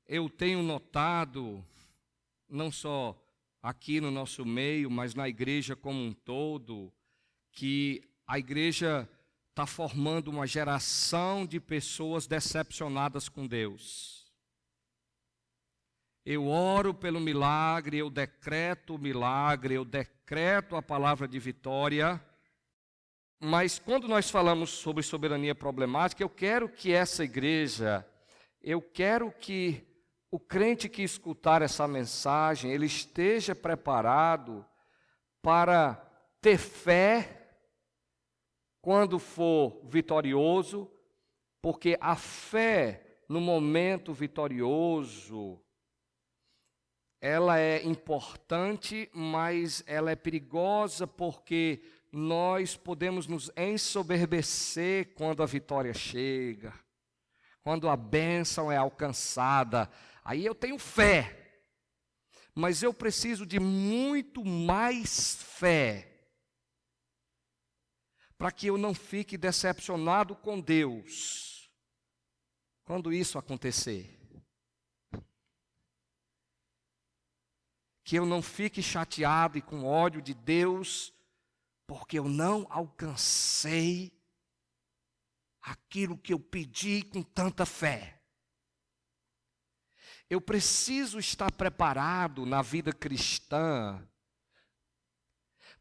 eu tenho notado, não só aqui no nosso meio, mas na igreja como um todo, que a igreja está formando uma geração de pessoas decepcionadas com Deus. Eu oro pelo milagre, eu decreto o milagre, eu decreto a palavra de vitória, mas quando nós falamos sobre soberania problemática, eu quero que essa igreja, eu quero que o crente que escutar essa mensagem, ele esteja preparado para ter fé quando for vitorioso, porque a fé no momento vitorioso, ela é importante, mas ela é perigosa porque nós podemos nos ensoberbecer quando a vitória chega, quando a bênção é alcançada. Aí eu tenho fé, mas eu preciso de muito mais fé para que eu não fique decepcionado com Deus quando isso acontecer. Que eu não fique chateado e com ódio de Deus porque eu não alcancei aquilo que eu pedi com tanta fé. Eu preciso estar preparado na vida cristã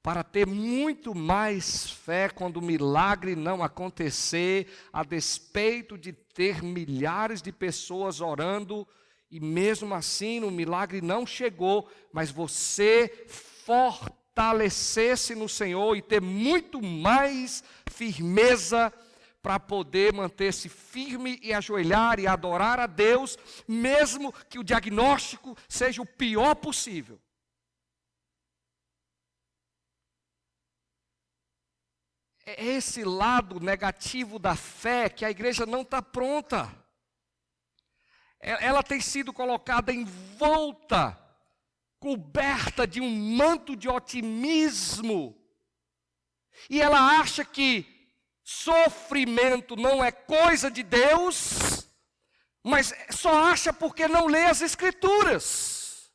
para ter muito mais fé quando o milagre não acontecer, a despeito de ter milhares de pessoas orando, e mesmo assim o milagre não chegou, mas você fortalecer-se no Senhor e ter muito mais firmeza para poder manter-se firme e ajoelhar e adorar a Deus, mesmo que o diagnóstico seja o pior possível. É esse lado negativo da fé que a igreja não está pronta. Ela tem sido colocada envolta, coberta de um manto de otimismo, e ela acha que sofrimento não é coisa de Deus, mas só acha porque não lê as Escrituras.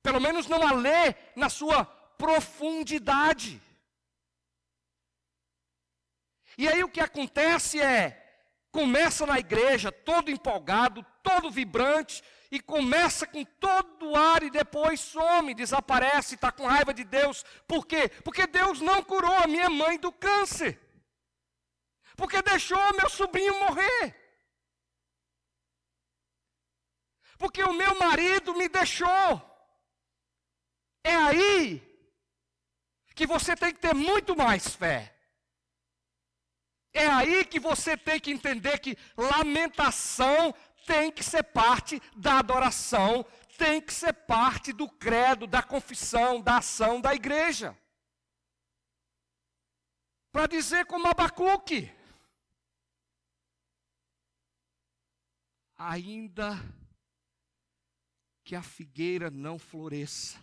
Pelo menos não a lê na sua profundidade. E aí o que acontece começa na igreja todo empolgado, todo vibrante, e começa com todo ar e depois some, desaparece, está com raiva de Deus. Por quê? Porque Deus não curou a minha mãe do câncer. Porque deixou meu sobrinho morrer. Porque o meu marido me deixou. É aí que você tem que ter muito mais fé. É aí que você tem que entender que lamentação tem que ser parte da adoração, tem que ser parte do credo, da confissão, da ação da igreja. Para dizer como Abacuque, ainda que a figueira não floresça,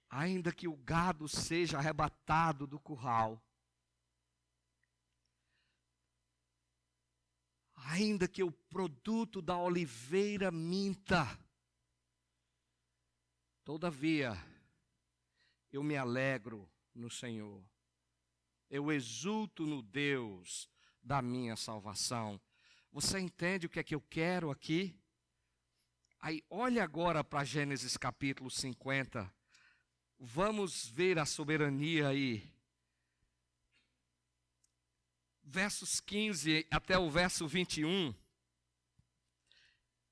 ainda que o gado seja arrebatado do curral, ainda que o produto da oliveira minta, todavia, eu me alegro no Senhor. Eu exulto no Deus da minha salvação. Você entende o que é que eu quero aqui? Aí, olha agora para Gênesis capítulo 50. Vamos ver a soberania aí. Versos 15 até o verso 21,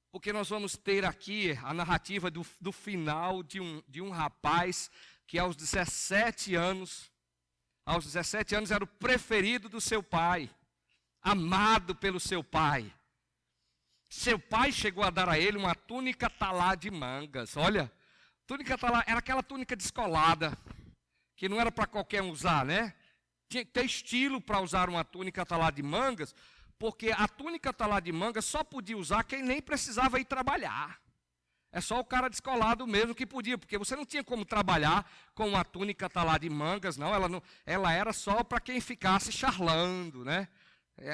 porque nós vamos ter aqui a narrativa do final de um rapaz que aos 17 anos era o preferido do seu pai, amado pelo seu pai. Seu pai chegou a dar a ele uma túnica talá de mangas. Olha, túnica talá era aquela túnica descolada, que não era para qualquer um usar, né? Tinha que ter estilo para usar uma túnica talá de mangas, porque a túnica talá de mangas só podia usar quem nem precisava ir trabalhar. É só o cara descolado mesmo que podia, porque você não tinha como trabalhar com uma túnica talá de mangas, não. Ela era só para quem ficasse charlando, né?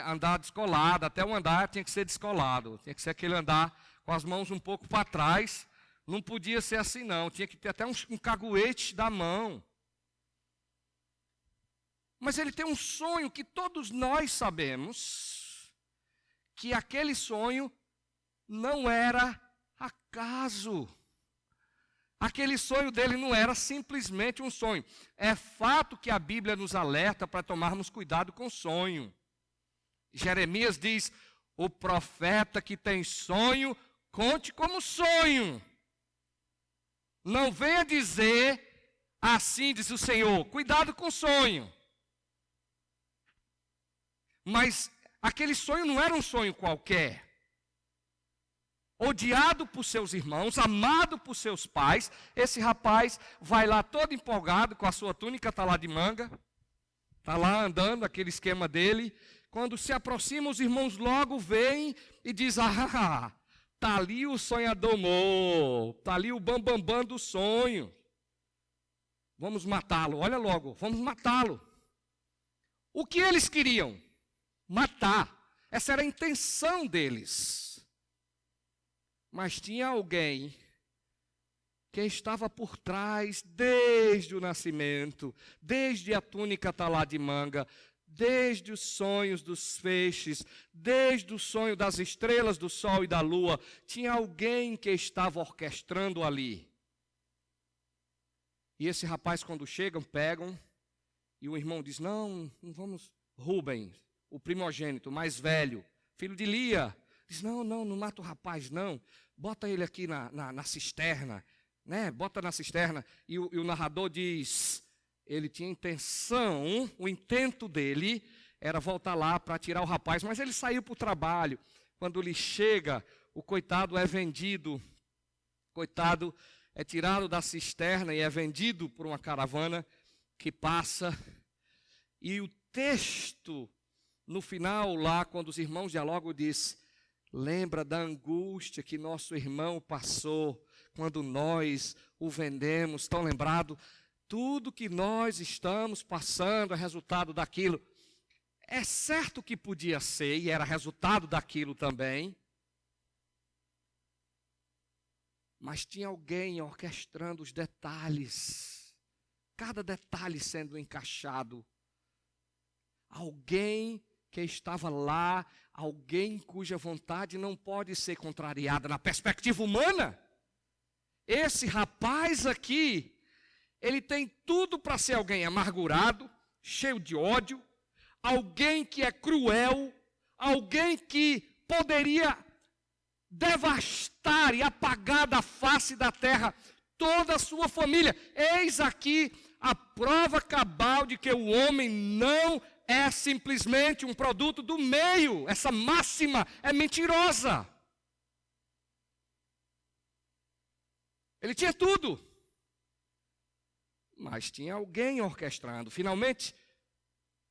andar descolado, até o andar tinha que ser descolado, tinha que ser aquele andar com as mãos um pouco para trás, não podia ser assim não, tinha que ter até um caguete da mão. Mas ele tem um sonho que todos nós sabemos, que aquele sonho não era acaso. Aquele sonho dele não era simplesmente um sonho. É fato que a Bíblia nos alerta para tomarmos cuidado com o sonho. Jeremias diz: o profeta que tem sonho, conte como sonho. Não venha dizer, assim diz o Senhor, cuidado com o sonho. Mas aquele sonho não era um sonho qualquer. Odiado por seus irmãos, amado por seus pais, esse rapaz vai lá todo empolgado, com a sua túnica tá lá de manga, está lá andando, aquele esquema dele. Quando se aproxima, os irmãos logo veem e dizem: ah, está ali o sonhador morto, está ali o bambambam do sonho. Vamos matá-lo, olha logo, vamos matá-lo. O que eles queriam? Matar. Essa era a intenção deles. Mas tinha alguém que estava por trás desde o nascimento, desde a túnica tá lá de manga, desde os sonhos dos feixes, desde o sonho das estrelas, do sol e da lua. Tinha alguém que estava orquestrando ali. E esse rapaz, quando chegam, pegam, e o irmão diz: não vamos. Rubem, o primogênito, mais velho, filho de Lia, diz: não mata o rapaz, não. Bota ele aqui na cisterna, né? Bota na cisterna. E o narrador diz: ele tinha intenção, o intento dele era voltar lá para tirar o rapaz, mas ele saiu para o trabalho. Quando ele chega, o coitado é vendido, coitado é tirado da cisterna e é vendido por uma caravana que passa. E o texto, no final lá, quando os irmãos dialogam, diz: lembra da angústia que nosso irmão passou quando nós o vendemos. Estão lembrados? Tudo que nós estamos passando é resultado daquilo. É certo que podia ser, e era resultado daquilo também. Mas tinha alguém orquestrando os detalhes, cada detalhe sendo encaixado. Alguém que estava lá, alguém cuja vontade não pode ser contrariada na perspectiva humana. Esse rapaz aqui, ele tem tudo para ser alguém amargurado, cheio de ódio, alguém que é cruel, alguém que poderia devastar e apagar da face da terra toda a sua família. Eis aqui a prova cabal de que o homem não é simplesmente um produto do meio. Essa máxima é mentirosa. Ele tinha tudo, mas tinha alguém orquestrando. Finalmente,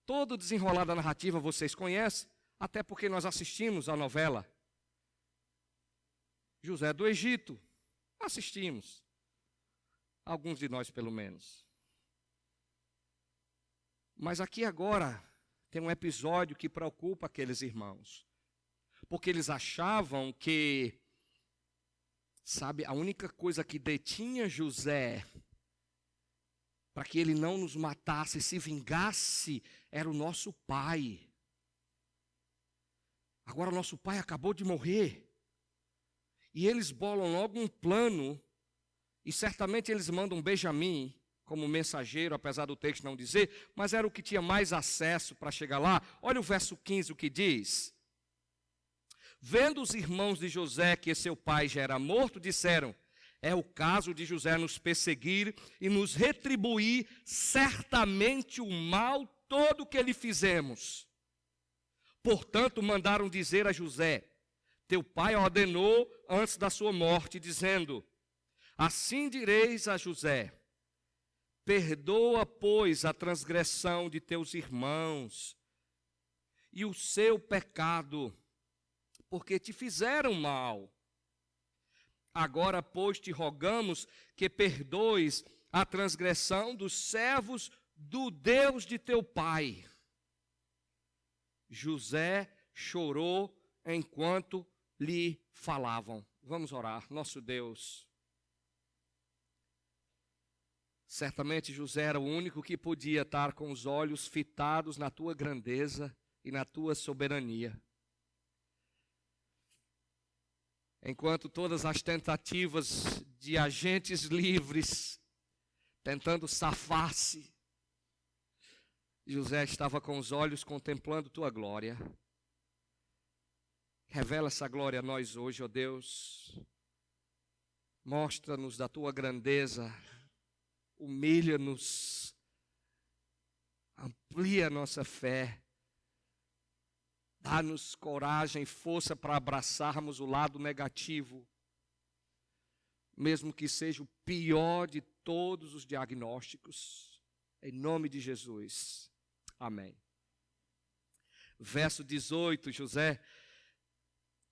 todo o desenrolar da narrativa vocês conhecem, até porque nós assistimos a novela José do Egito. Assistimos, alguns de nós pelo menos. Mas aqui agora tem um episódio que preocupa aqueles irmãos. Porque eles achavam que, sabe, a única coisa que detinha José para que ele não nos matasse, se vingasse, era o nosso pai. Agora nosso pai acabou de morrer. E eles bolam logo um plano, e certamente eles mandam Benjamim como mensageiro, apesar do texto não dizer, mas era o que tinha mais acesso para chegar lá. Olha o verso 15, o que diz: vendo os irmãos de José que seu pai já era morto, disseram: é o caso de José nos perseguir e nos retribuir certamente o mal todo que lhe fizemos. Portanto, mandaram dizer a José: teu pai ordenou antes da sua morte, dizendo: assim direis a José: perdoa, pois, a transgressão de teus irmãos e o seu pecado, porque te fizeram mal. Agora, pois, te rogamos que perdoes a transgressão dos servos do Deus de teu pai. José chorou enquanto lhe falavam. Vamos orar. Nosso Deus, certamente José era o único que podia estar com os olhos fitados na tua grandeza e na tua soberania. Enquanto todas as tentativas de agentes livres tentando safar-se, José estava com os olhos contemplando tua glória. Revela essa glória a nós hoje, ó Deus. Mostra-nos da tua grandeza, humilha-nos, amplia a nossa fé. Dá-nos coragem e força para abraçarmos o lado negativo, mesmo que seja o pior de todos os diagnósticos. Em nome de Jesus. Amém. Verso 18, José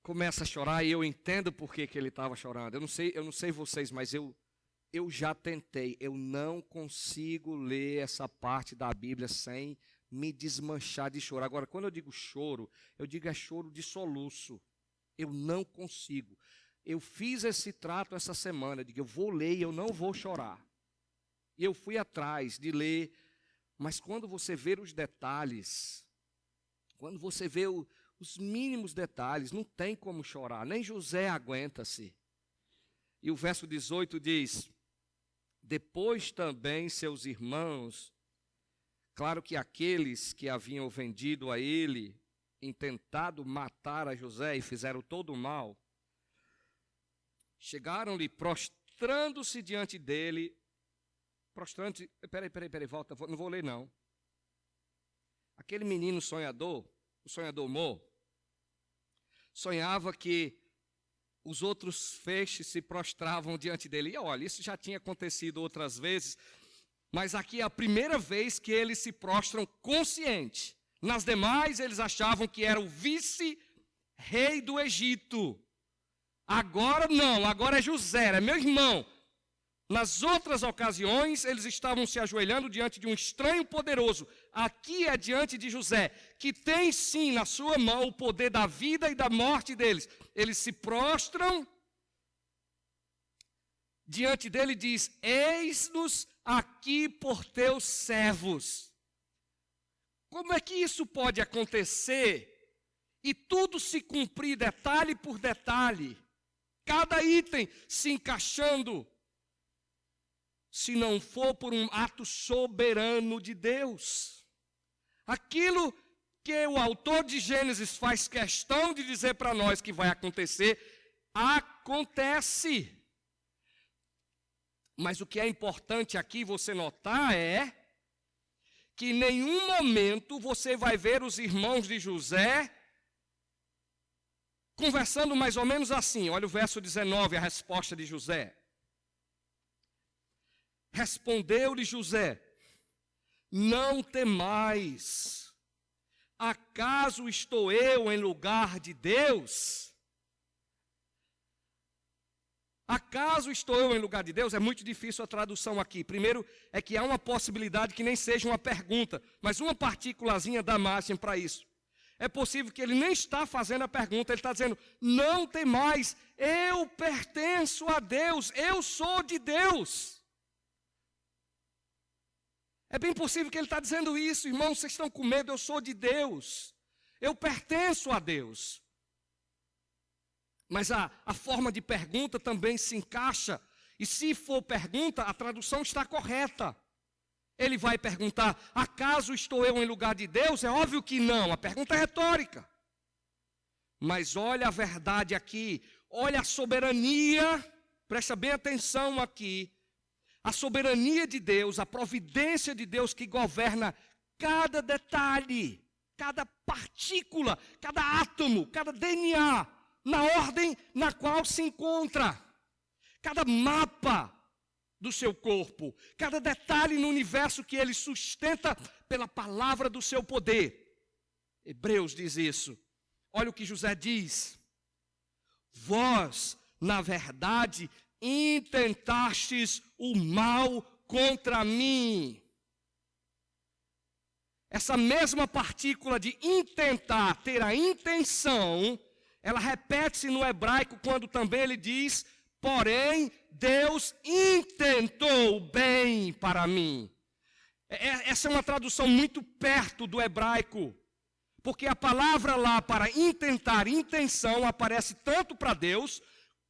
começa a chorar e eu entendo por que ele estava chorando. Eu não sei vocês, mas eu já tentei. Eu não consigo ler essa parte da Bíblia sem me desmanchar de choro. Agora, quando eu digo choro, eu digo é choro de soluço. Eu não consigo. Eu fiz esse trato essa semana, eu digo, eu vou ler e eu não vou chorar. E eu fui atrás de ler, mas quando você vê os detalhes, quando você vê os mínimos detalhes, não tem como chorar, nem José aguenta-se. E o verso 18 diz, depois também seus irmãos, claro que aqueles que haviam vendido a ele, intentado matar a José e fizeram todo o mal, chegaram-lhe prostrando-se diante dele, volta, não vou ler não. Aquele menino sonhador, o sonhador Mo, sonhava que os outros feixes se prostravam diante dele. E olha, isso já tinha acontecido outras vezes, mas aqui é a primeira vez que eles se prostram consciente. Nas demais, eles achavam que era o vice-rei do Egito. Agora não, agora é José, é meu irmão. Nas outras ocasiões, eles estavam se ajoelhando diante de um estranho poderoso. Aqui é diante de José, que tem sim na sua mão o poder da vida e da morte deles. Eles se prostram diante dele e diz, eis-nos aqui por teus servos. Como é que isso pode acontecer e tudo se cumprir detalhe por detalhe, cada item se encaixando, se não for por um ato soberano de Deus? Aquilo que o autor de Gênesis faz questão de dizer para nós que vai acontecer, acontece. Mas o que é importante aqui você notar é que em nenhum momento você vai ver os irmãos de José conversando mais ou menos assim. Olha o verso 19, a resposta de José. Respondeu-lhe José, não temais, acaso estou eu em lugar de Deus? Acaso estou eu em lugar de Deus? É muito difícil a tradução aqui. Primeiro, é que há uma possibilidade que nem seja uma pergunta, mas uma partículazinha da margem para isso. É possível que ele nem está fazendo a pergunta, ele está dizendo, não temais, eu pertenço a Deus, eu sou de Deus. É bem possível que ele está dizendo isso, irmãos, vocês estão com medo, eu sou de Deus, eu pertenço a Deus. Mas a forma de pergunta também se encaixa, e se for pergunta, a tradução está correta. Ele vai perguntar, acaso estou eu em lugar de Deus? É óbvio que não, a pergunta é retórica. Mas olha a verdade aqui, olha a soberania, presta bem atenção aqui. A soberania de Deus, a providência de Deus que governa cada detalhe, cada partícula, cada átomo, cada DNA, na ordem na qual se encontra, cada mapa do seu corpo, cada detalhe no universo que ele sustenta pela palavra do seu poder. Hebreus diz isso. Olha o que José diz. Vós, na verdade, intentastes o mal contra mim. essa mesma partícula de intentar, ter a intenção, ela repete-se no hebraico quando também ele diz, porém, Deus intentou bem para mim. Essa é uma tradução muito perto do hebraico, porque a palavra lá para intentar, intenção, aparece tanto para Deus,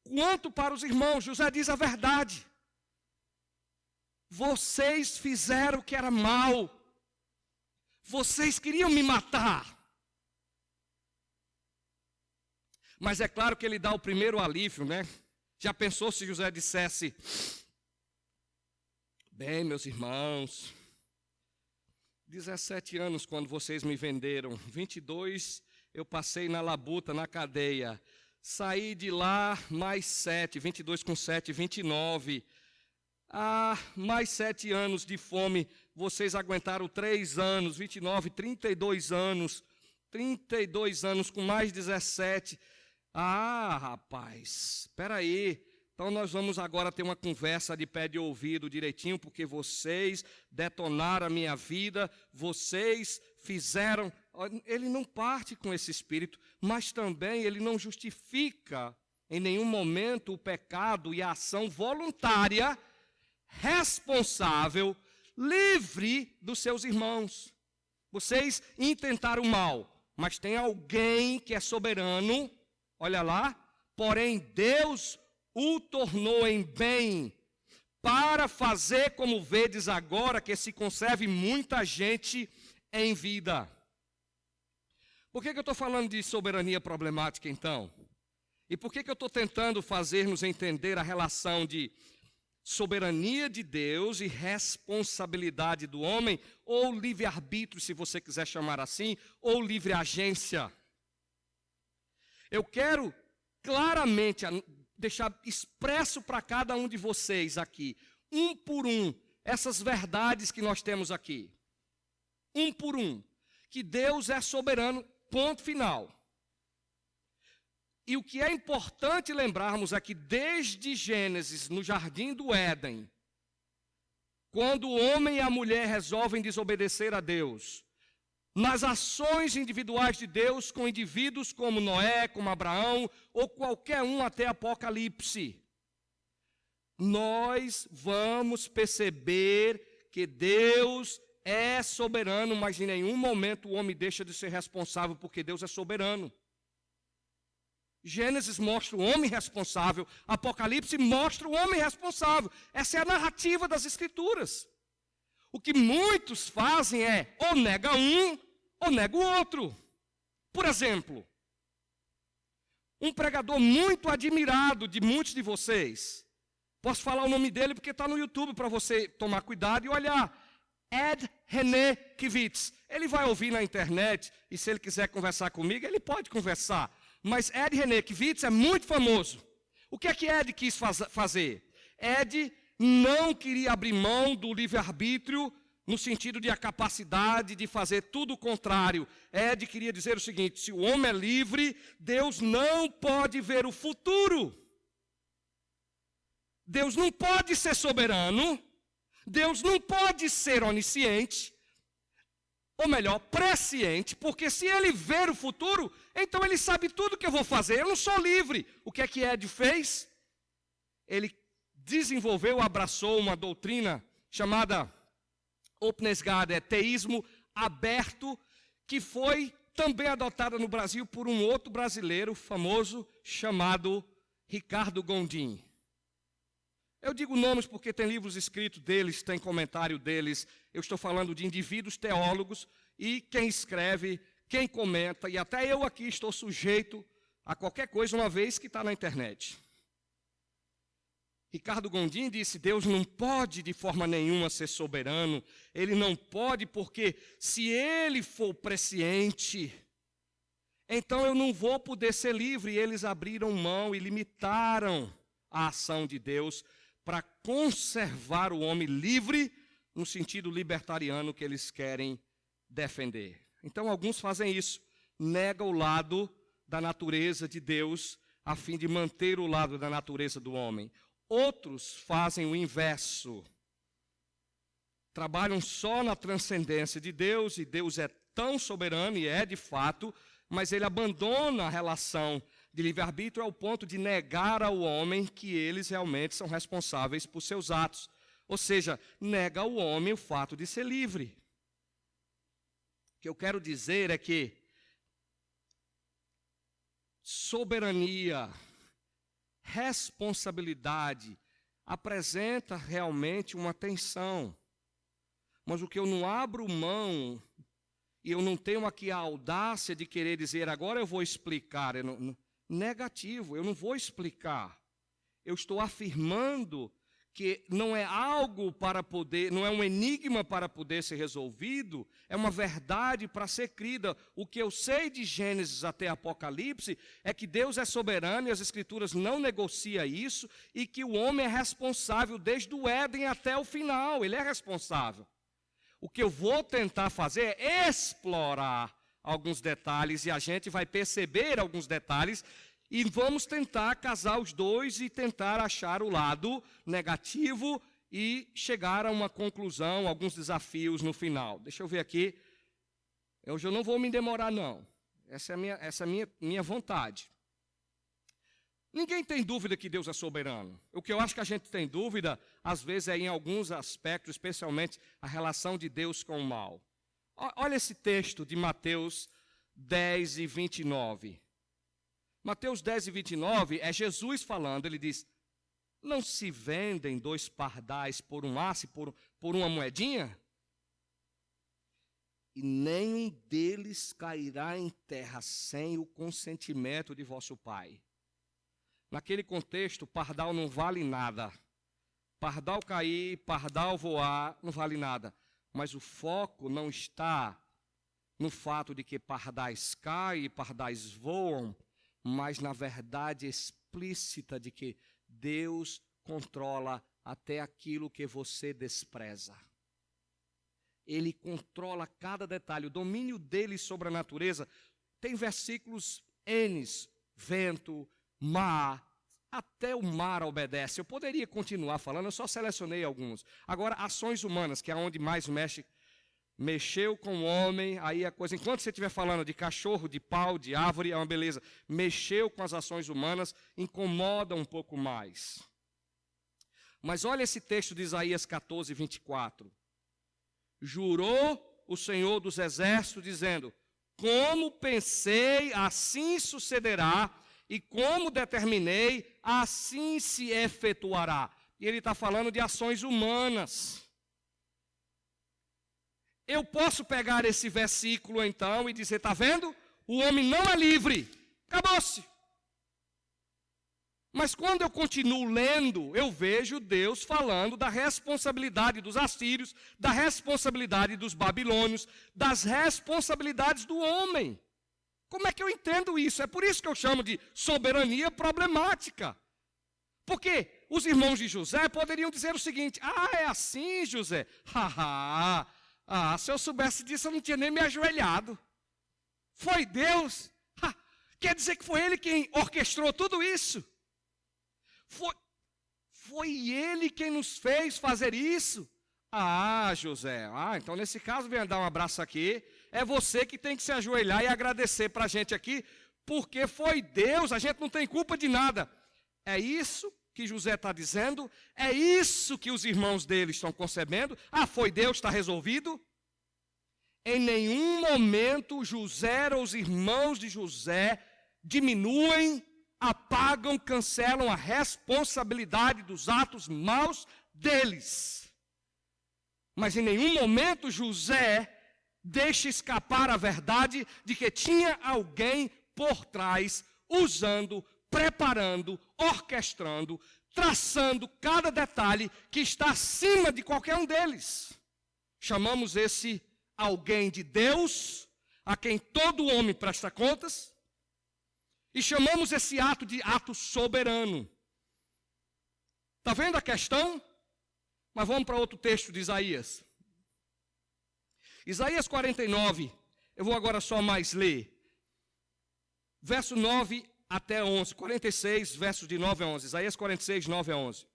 quanto para os irmãos. José diz a verdade. Vocês fizeram o que era mal. Vocês queriam me matar. Mas é claro que ele dá o primeiro alívio, né? Já pensou se José dissesse, bem, meus irmãos, 17 anos quando vocês me venderam, 22 eu passei na labuta, na cadeia, saí de lá mais 7, 22 com 7, 29, mais 7 anos de fome, vocês aguentaram 3 anos, 29, 32 anos com mais 17, rapaz, espera aí, então nós vamos agora ter uma conversa de pé de ouvido direitinho, porque vocês detonaram a minha vida, vocês fizeram... Ele não parte com esse espírito, mas também ele não justifica em nenhum momento o pecado e a ação voluntária, responsável, livre dos seus irmãos. Vocês intentaram mal, mas tem alguém que é soberano, olha lá, porém Deus o tornou em bem, para fazer como vedes agora, que se conserve muita gente em vida. Por que eu estou falando de soberania problemática, então? E por que eu estou tentando fazer-nos entender a relação de soberania de Deus e responsabilidade do homem, ou livre-arbítrio, se você quiser chamar assim, ou livre-agência? Eu quero claramente deixar expresso para cada um de vocês aqui, um por um, essas verdades que nós temos aqui. Um por um. Que Deus é soberano, ponto final. E o que é importante lembrarmos é que desde Gênesis, no jardim do Éden, quando o homem e a mulher resolvem desobedecer a Deus, nas ações individuais de Deus com indivíduos como Noé, como Abraão, ou qualquer um até Apocalipse, nós vamos perceber que Deus é soberano, mas em nenhum momento o homem deixa de ser responsável, porque Deus é soberano. Gênesis mostra o homem responsável, Apocalipse mostra o homem responsável. Essa é a narrativa das Escrituras. O que muitos fazem é, ou nega um, ou nega o outro. Por exemplo, um pregador muito admirado de muitos de vocês, posso falar o nome dele porque está no YouTube para você tomar cuidado e olhar, Ed René Kivitz. Ele vai ouvir na internet e se ele quiser conversar comigo, ele pode conversar. Mas Ed René Kivitz é muito famoso. O que é que Ed quis fazer? Ed não queria abrir mão do livre-arbítrio no sentido de a capacidade de fazer tudo o contrário. Ed queria dizer o seguinte, se o homem é livre, Deus não pode ver o futuro. Deus não pode ser soberano, Deus não pode ser onisciente, ou melhor, presciente, porque se ele ver o futuro, então ele sabe tudo que eu vou fazer, eu não sou livre. O que é que Ed fez? Ele desenvolveu, abraçou uma doutrina chamada Opnesgade, teísmo aberto, que foi também adotada no Brasil por um outro brasileiro famoso chamado Ricardo Gondim. Eu digo nomes porque tem livros escritos deles, tem comentário deles. Eu estou falando de indivíduos teólogos e quem escreve, quem comenta, e até eu aqui estou sujeito a qualquer coisa uma vez que está na internet. Ricardo Gondim disse, Deus não pode de forma nenhuma ser soberano, ele não pode porque se ele for presciente, então eu não vou poder ser livre. E eles abriram mão e limitaram a ação de Deus para conservar o homem livre no sentido libertariano que eles querem defender. Então alguns fazem isso, negam o lado da natureza de Deus a fim de manter o lado da natureza do homem. Outros fazem o inverso. trabalham só na transcendência de Deus, e Deus é tão soberano, e é de fato, mas ele abandona a relação de livre-arbítrio ao ponto de negar ao homem que eles realmente são responsáveis por seus atos. Ou seja, nega ao homem o fato de ser livre. O que eu quero dizer é que soberania, responsabilidade, apresenta realmente uma tensão. Mas o que eu não abro mão, e eu não tenho aqui a audácia de querer dizer, agora eu vou explicar, negativo, eu não vou explicar. Eu estou afirmando que não é algo para poder, não é um enigma para poder ser resolvido, é uma verdade para ser crida. O que eu sei de Gênesis até Apocalipse é que Deus é soberano e as Escrituras não negociam isso, e que o homem é responsável desde o Éden até o final, ele é responsável. O que eu vou tentar fazer é explorar alguns detalhes, e a gente vai perceber alguns detalhes, e vamos tentar casar os dois e tentar achar o lado negativo e chegar a uma conclusão, alguns desafios no final. Deixa eu ver aqui. Hoje eu não vou me demorar, não. Essa é a minha vontade. Ninguém tem dúvida que Deus é soberano. O que eu acho que a gente tem dúvida, às vezes, é em alguns aspectos, especialmente a relação de Deus com o mal. Olha esse texto de Mateus 10 e 29. Mateus 10 e 29 é Jesus falando, ele diz, não se vendem 2 pardais por um asse, por uma moedinha? E nenhum deles cairá em terra sem o consentimento de vosso Pai. Naquele contexto, pardal não vale nada. Pardal cair, pardal voar, não vale nada. Mas o foco não está no fato de que pardais caem e pardais voam, mas na verdade explícita de que Deus controla até aquilo que você despreza. Ele controla cada detalhe, o domínio dele sobre a natureza. Tem versículos N, vento, mar, até o mar obedece. Eu poderia continuar falando, eu só selecionei alguns. Agora, ações humanas, que é onde mais mexeu com o homem, aí a coisa, enquanto você estiver falando de cachorro, de pau, de árvore, é uma beleza. Mexeu com as ações humanas, incomoda um pouco mais. Mas olha esse texto de Isaías 14, 24. Jurou o Senhor dos Exércitos, dizendo, como pensei, assim sucederá, e como determinei, assim se efetuará. E ele está falando de ações humanas. Eu posso pegar esse versículo então e dizer, está vendo? O homem não é livre. Acabou-se. Mas quando eu continuo lendo, eu vejo Deus falando da responsabilidade dos assírios, da responsabilidade dos babilônios, das responsabilidades do homem. Como é que eu entendo isso? É por isso que eu chamo de soberania problemática. Porque os irmãos de José poderiam dizer o seguinte, é assim, José? Se eu soubesse disso, eu não tinha nem me ajoelhado. Foi Deus? Quer dizer que foi Ele quem orquestrou tudo isso? Foi Ele quem nos fez fazer isso? José, então nesse caso venha dar um abraço aqui. É você que tem que se ajoelhar e agradecer para a gente aqui, porque foi Deus, a gente não tem culpa de nada. É isso que José está dizendo? É isso que os irmãos dele estão concebendo? Foi Deus, está resolvido? Em nenhum momento José ou os irmãos de José diminuem, apagam, cancelam a responsabilidade dos atos maus deles. Mas em nenhum momento José deixa escapar a verdade de que tinha alguém por trás, usando, preparando, orquestrando, traçando cada detalhe que está acima de qualquer um deles. Chamamos esse alguém de Deus, a quem todo homem presta contas, e chamamos esse ato de ato soberano. Está vendo a questão? Mas vamos para outro texto de Isaías. Isaías 49, eu vou agora só mais ler. Verso 9 até 11, 46, versos de 9 a 11. Isaías 46, 9 a 11.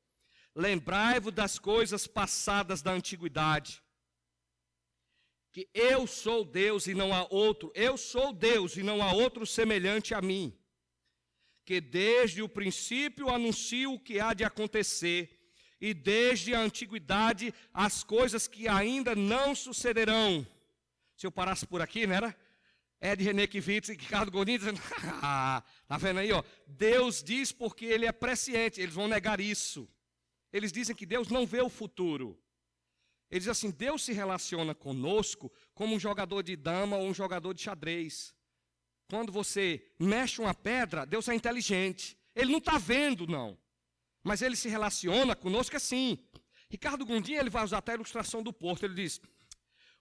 Lembrai-vos das coisas passadas da antiguidade, que eu sou Deus e não há outro, eu sou Deus e não há outro semelhante a mim, que desde o princípio anuncio o que há de acontecer, e desde a antiguidade as coisas que ainda não sucederão. Se eu parasse por aqui, não era? Ed Renekiewicz e Ricardo Godin dizendo, tá vendo aí, ó? Deus diz porque ele é presciente, eles vão negar isso. Eles dizem que Deus não vê o futuro. Eles dizem assim, Deus se relaciona conosco como um jogador de dama ou um jogador de xadrez. Quando você mexe uma pedra, Deus é inteligente. Ele não está vendo, não. Mas ele se relaciona conosco assim. Ricardo Gondim, ele vai usar até a ilustração do porto. Ele diz,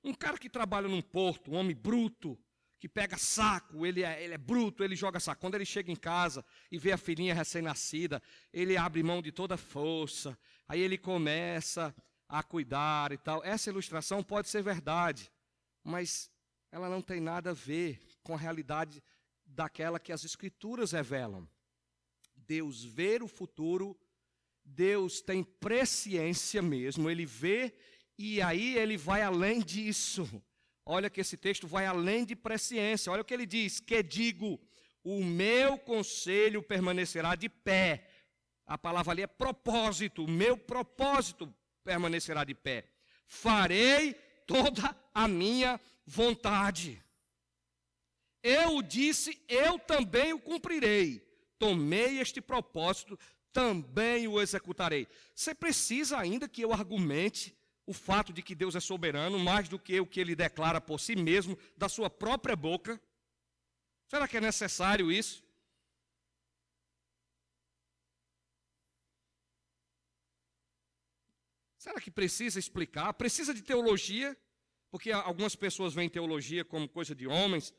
um cara que trabalha num porto, um homem bruto, que pega saco, ele é bruto, ele joga saco. Quando ele chega em casa e vê a filhinha recém-nascida, ele abre mão de toda a força. Aí ele começa a cuidar e tal. Essa ilustração pode ser verdade, mas ela não tem nada a ver com a realidade daquela que as Escrituras revelam. Deus vê o futuro, Deus tem presciência mesmo, Ele vê e aí Ele vai além disso. Olha que esse texto vai além de presciência. Olha o que ele diz, que digo, o meu conselho permanecerá de pé. A palavra ali é propósito, o meu propósito permanecerá de pé. Farei toda a minha vontade. Eu disse, eu também o cumprirei. Tomei este propósito, também o executarei. Você precisa ainda que eu argumente o fato de que Deus é soberano, mais do que o que Ele declara por si mesmo, da sua própria boca? Será que é necessário isso? Será que precisa explicar? Precisa de teologia? Porque algumas pessoas veem teologia como coisa de homens,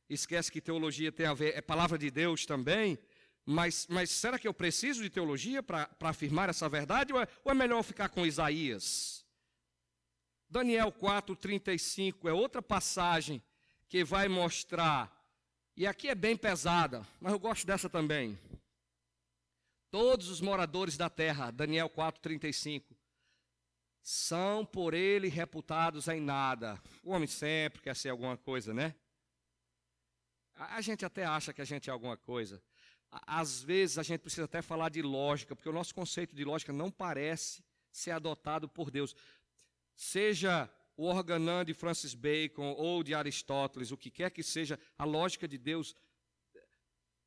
esquece que teologia tem a ver, é palavra de Deus também, mas será que eu preciso de teologia para afirmar essa verdade, ou é melhor ficar com Isaías? Daniel 4:35 é outra passagem que vai mostrar, e aqui é bem pesada, mas eu gosto dessa também. Todos os moradores da terra, Daniel 4:35, são por ele reputados em nada. O homem sempre quer ser alguma coisa, né? A gente até acha que a gente é alguma coisa. Às vezes a gente precisa até falar de lógica, porque o nosso conceito de lógica não parece ser adotado por Deus. Seja o Organon de Francis Bacon ou de Aristóteles, o que quer que seja, a lógica de Deus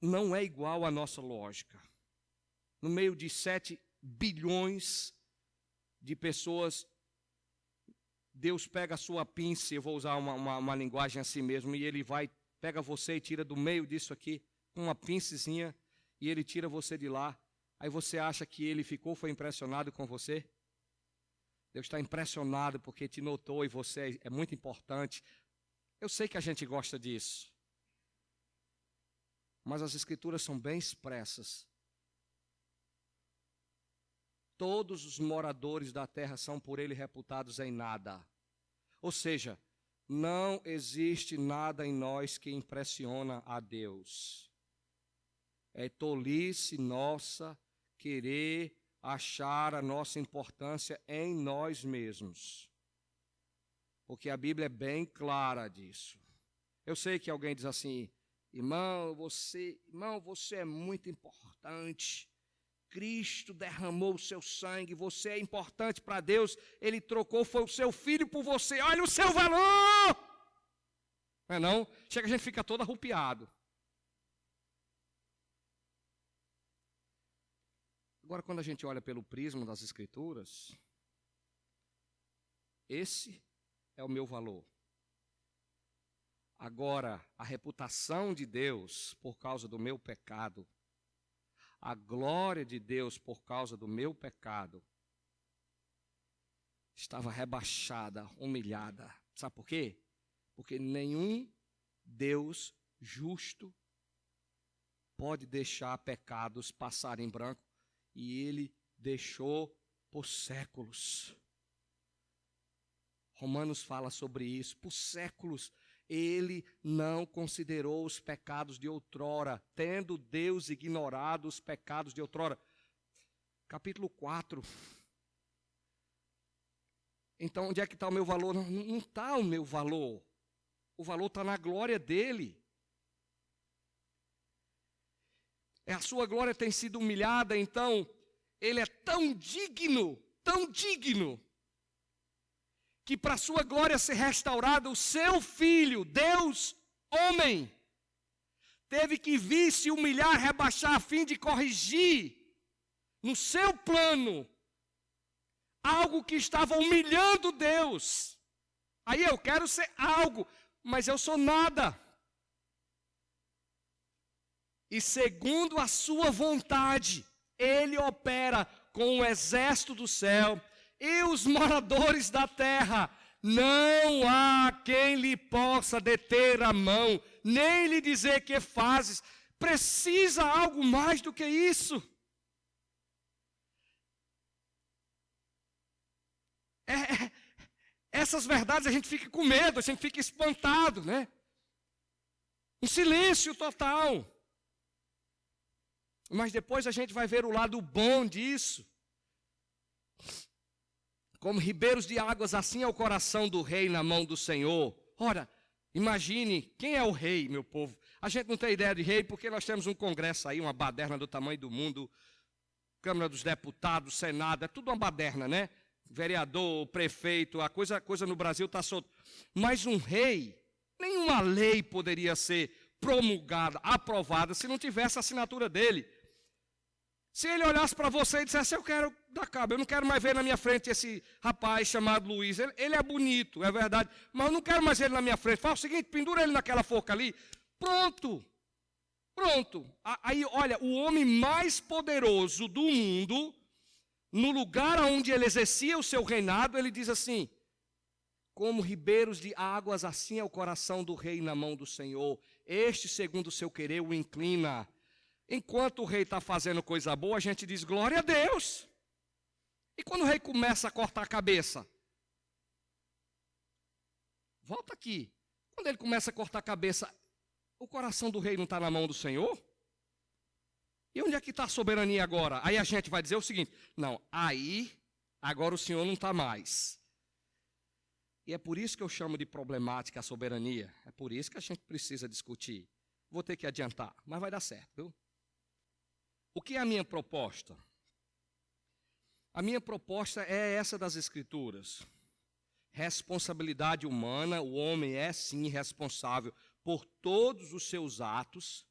não é igual à nossa lógica. No meio de 7 bilhões de pessoas, Deus pega a sua pinça, eu vou usar uma linguagem assim mesmo, e Ele pega você e tira do meio disso aqui, com uma pincezinha, e Ele tira você de lá. Aí você acha que Ele foi impressionado com você? Deus está impressionado porque te notou e você é muito importante. Eu sei que a gente gosta disso. Mas as Escrituras são bem expressas. Todos os moradores da terra são por ele reputados em nada. Ou seja, não existe nada em nós que impressiona a Deus. É tolice nossa querer achar a nossa importância em nós mesmos. Porque a Bíblia é bem clara disso. Eu sei que alguém diz assim, irmão, você é muito importante. Cristo derramou o seu sangue, você é importante para Deus, Ele trocou, foi o seu filho por você, olha o seu valor! Não é não? Chega, a gente fica todo arrupiado. Agora, quando a gente olha pelo prisma das Escrituras, esse é o meu valor. Agora, a reputação de Deus por causa do meu pecado, a glória de Deus por causa do meu pecado, estava rebaixada, humilhada. Sabe por quê? Porque nenhum Deus justo pode deixar pecados passarem em branco, e Ele deixou por séculos. Romanos fala sobre isso, por séculos. Ele não considerou os pecados de outrora, tendo Deus ignorado os pecados de outrora. Capítulo 4. Então, onde é que está o meu valor? Não está o meu valor. O valor está na glória dele. A sua glória tem sido humilhada, então, ele é tão digno, que para a sua glória ser restaurada, o seu filho, Deus, homem, teve que vir se humilhar, rebaixar, a fim de corrigir, no seu plano, algo que estava humilhando Deus. Aí eu quero ser algo, mas eu sou nada. E segundo a sua vontade, ele opera com o exército do céu e os moradores da terra. Não há quem lhe possa deter a mão, nem lhe dizer que fazes. Precisa algo mais do que isso. Essas verdades a gente fica com medo, a gente fica espantado, né? Um silêncio total. Mas depois a gente vai ver o lado bom disso. Como ribeiros de águas, assim é o coração do rei na mão do Senhor. Ora, imagine, quem é o rei, meu povo? A gente não tem ideia de rei porque nós temos um congresso aí, uma baderna do tamanho do mundo, Câmara dos Deputados, Senado, é tudo uma baderna, né? Vereador, prefeito, a coisa no Brasil está solta. Mas um rei, nenhuma lei poderia ser promulgada, aprovada, se não tivesse a assinatura dele. Se ele olhasse para você e dissesse, eu quero dar cabo, eu não quero mais ver na minha frente esse rapaz chamado Luiz, ele é bonito, é verdade, mas eu não quero mais ele na minha frente. Fala o seguinte, pendura ele naquela forca ali, pronto. Aí, olha, o homem mais poderoso do mundo, no lugar onde ele exercia o seu reinado, ele diz assim, como ribeiros de águas, assim é o coração do rei na mão do Senhor. Este, segundo o seu querer, o inclina. Enquanto o rei está fazendo coisa boa, a gente diz, glória a Deus. E quando o rei começa a cortar a cabeça? Volta aqui. Quando ele começa a cortar a cabeça, o coração do rei não está na mão do Senhor? E onde é que está a soberania agora? Aí a gente vai dizer o seguinte, não, agora o Senhor não está mais. E é por isso que eu chamo de problemática a soberania. É por isso que a gente precisa discutir. Vou ter que adiantar, mas vai dar certo, viu? O que é a minha proposta? A minha proposta é essa das Escrituras. Responsabilidade humana, o homem é sim responsável por todos os seus atos.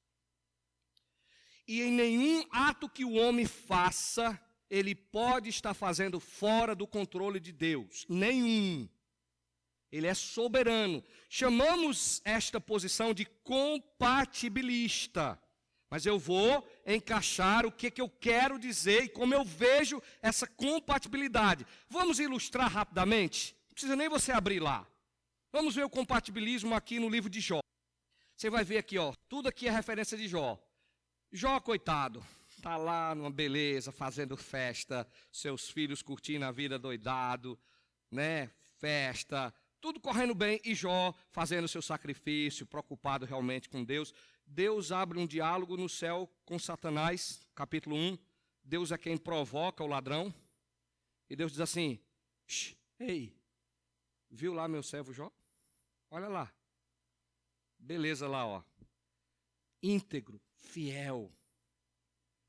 E em nenhum ato que o homem faça, ele pode estar fazendo fora do controle de Deus. Nenhum. Ele é soberano. Chamamos esta posição de compatibilista. Mas eu vou encaixar o que eu quero dizer e como eu vejo essa compatibilidade. Vamos ilustrar rapidamente? Não precisa nem você abrir lá. Vamos ver o compatibilismo aqui no livro de Jó. Você vai ver aqui, ó, tudo aqui é referência de Jó. Jó, coitado, está lá numa beleza, fazendo festa, seus filhos curtindo a vida doidado, né? Festa, tudo correndo bem, e Jó fazendo seu sacrifício, preocupado realmente com Deus. Deus abre um diálogo no céu com Satanás, capítulo 1. Deus é quem provoca o ladrão. E Deus diz assim, ei, viu lá meu servo Jó? Olha lá. Beleza lá, ó. Íntegro, fiel.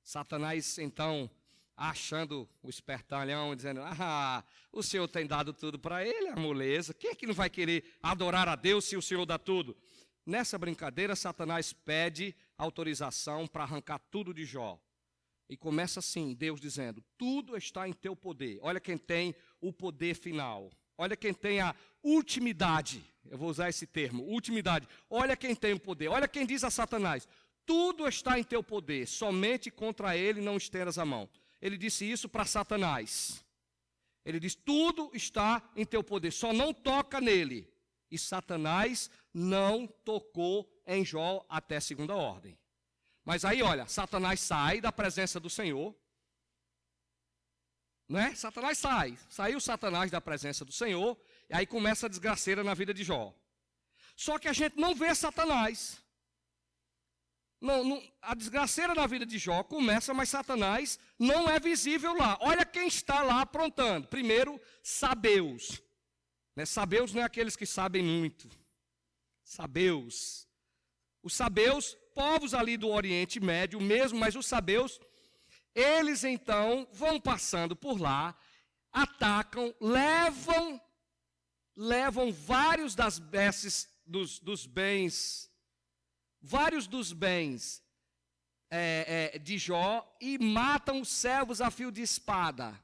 Satanás, então, achando o espertalhão, dizendo, o Senhor tem dado tudo para ele, a moleza. Quem é que não vai querer adorar a Deus se o Senhor dá tudo? Nessa brincadeira, Satanás pede autorização para arrancar tudo de Jó. E começa assim, Deus dizendo, tudo está em teu poder. Olha quem tem o poder final. Olha quem tem a ultimidade. Eu vou usar esse termo, ultimidade. Olha quem tem o poder. Olha quem diz a Satanás, tudo está em teu poder, somente contra ele não estendas a mão. Ele disse isso para Satanás. Ele diz, tudo está em teu poder, só não toca nele. E Satanás não tocou em Jó até segunda ordem. Mas aí, olha, Satanás sai da presença do Senhor. Não é? Satanás sai. Saiu Satanás da presença do Senhor, e aí começa a desgraceira na vida de Jó. Só que a gente não vê Satanás. A desgraceira na vida de Jó começa, mas Satanás não é visível lá. Olha quem está lá aprontando. Primeiro, Sabeus. Né? Sabeus não é aqueles que sabem muito. Sabeus. Os sabeus, povos ali do Oriente Médio mesmo, mas os sabeus, eles então vão passando por lá, atacam, levam vários das bestes dos bens, vários dos bens de Jó e matam os servos a fio de espada.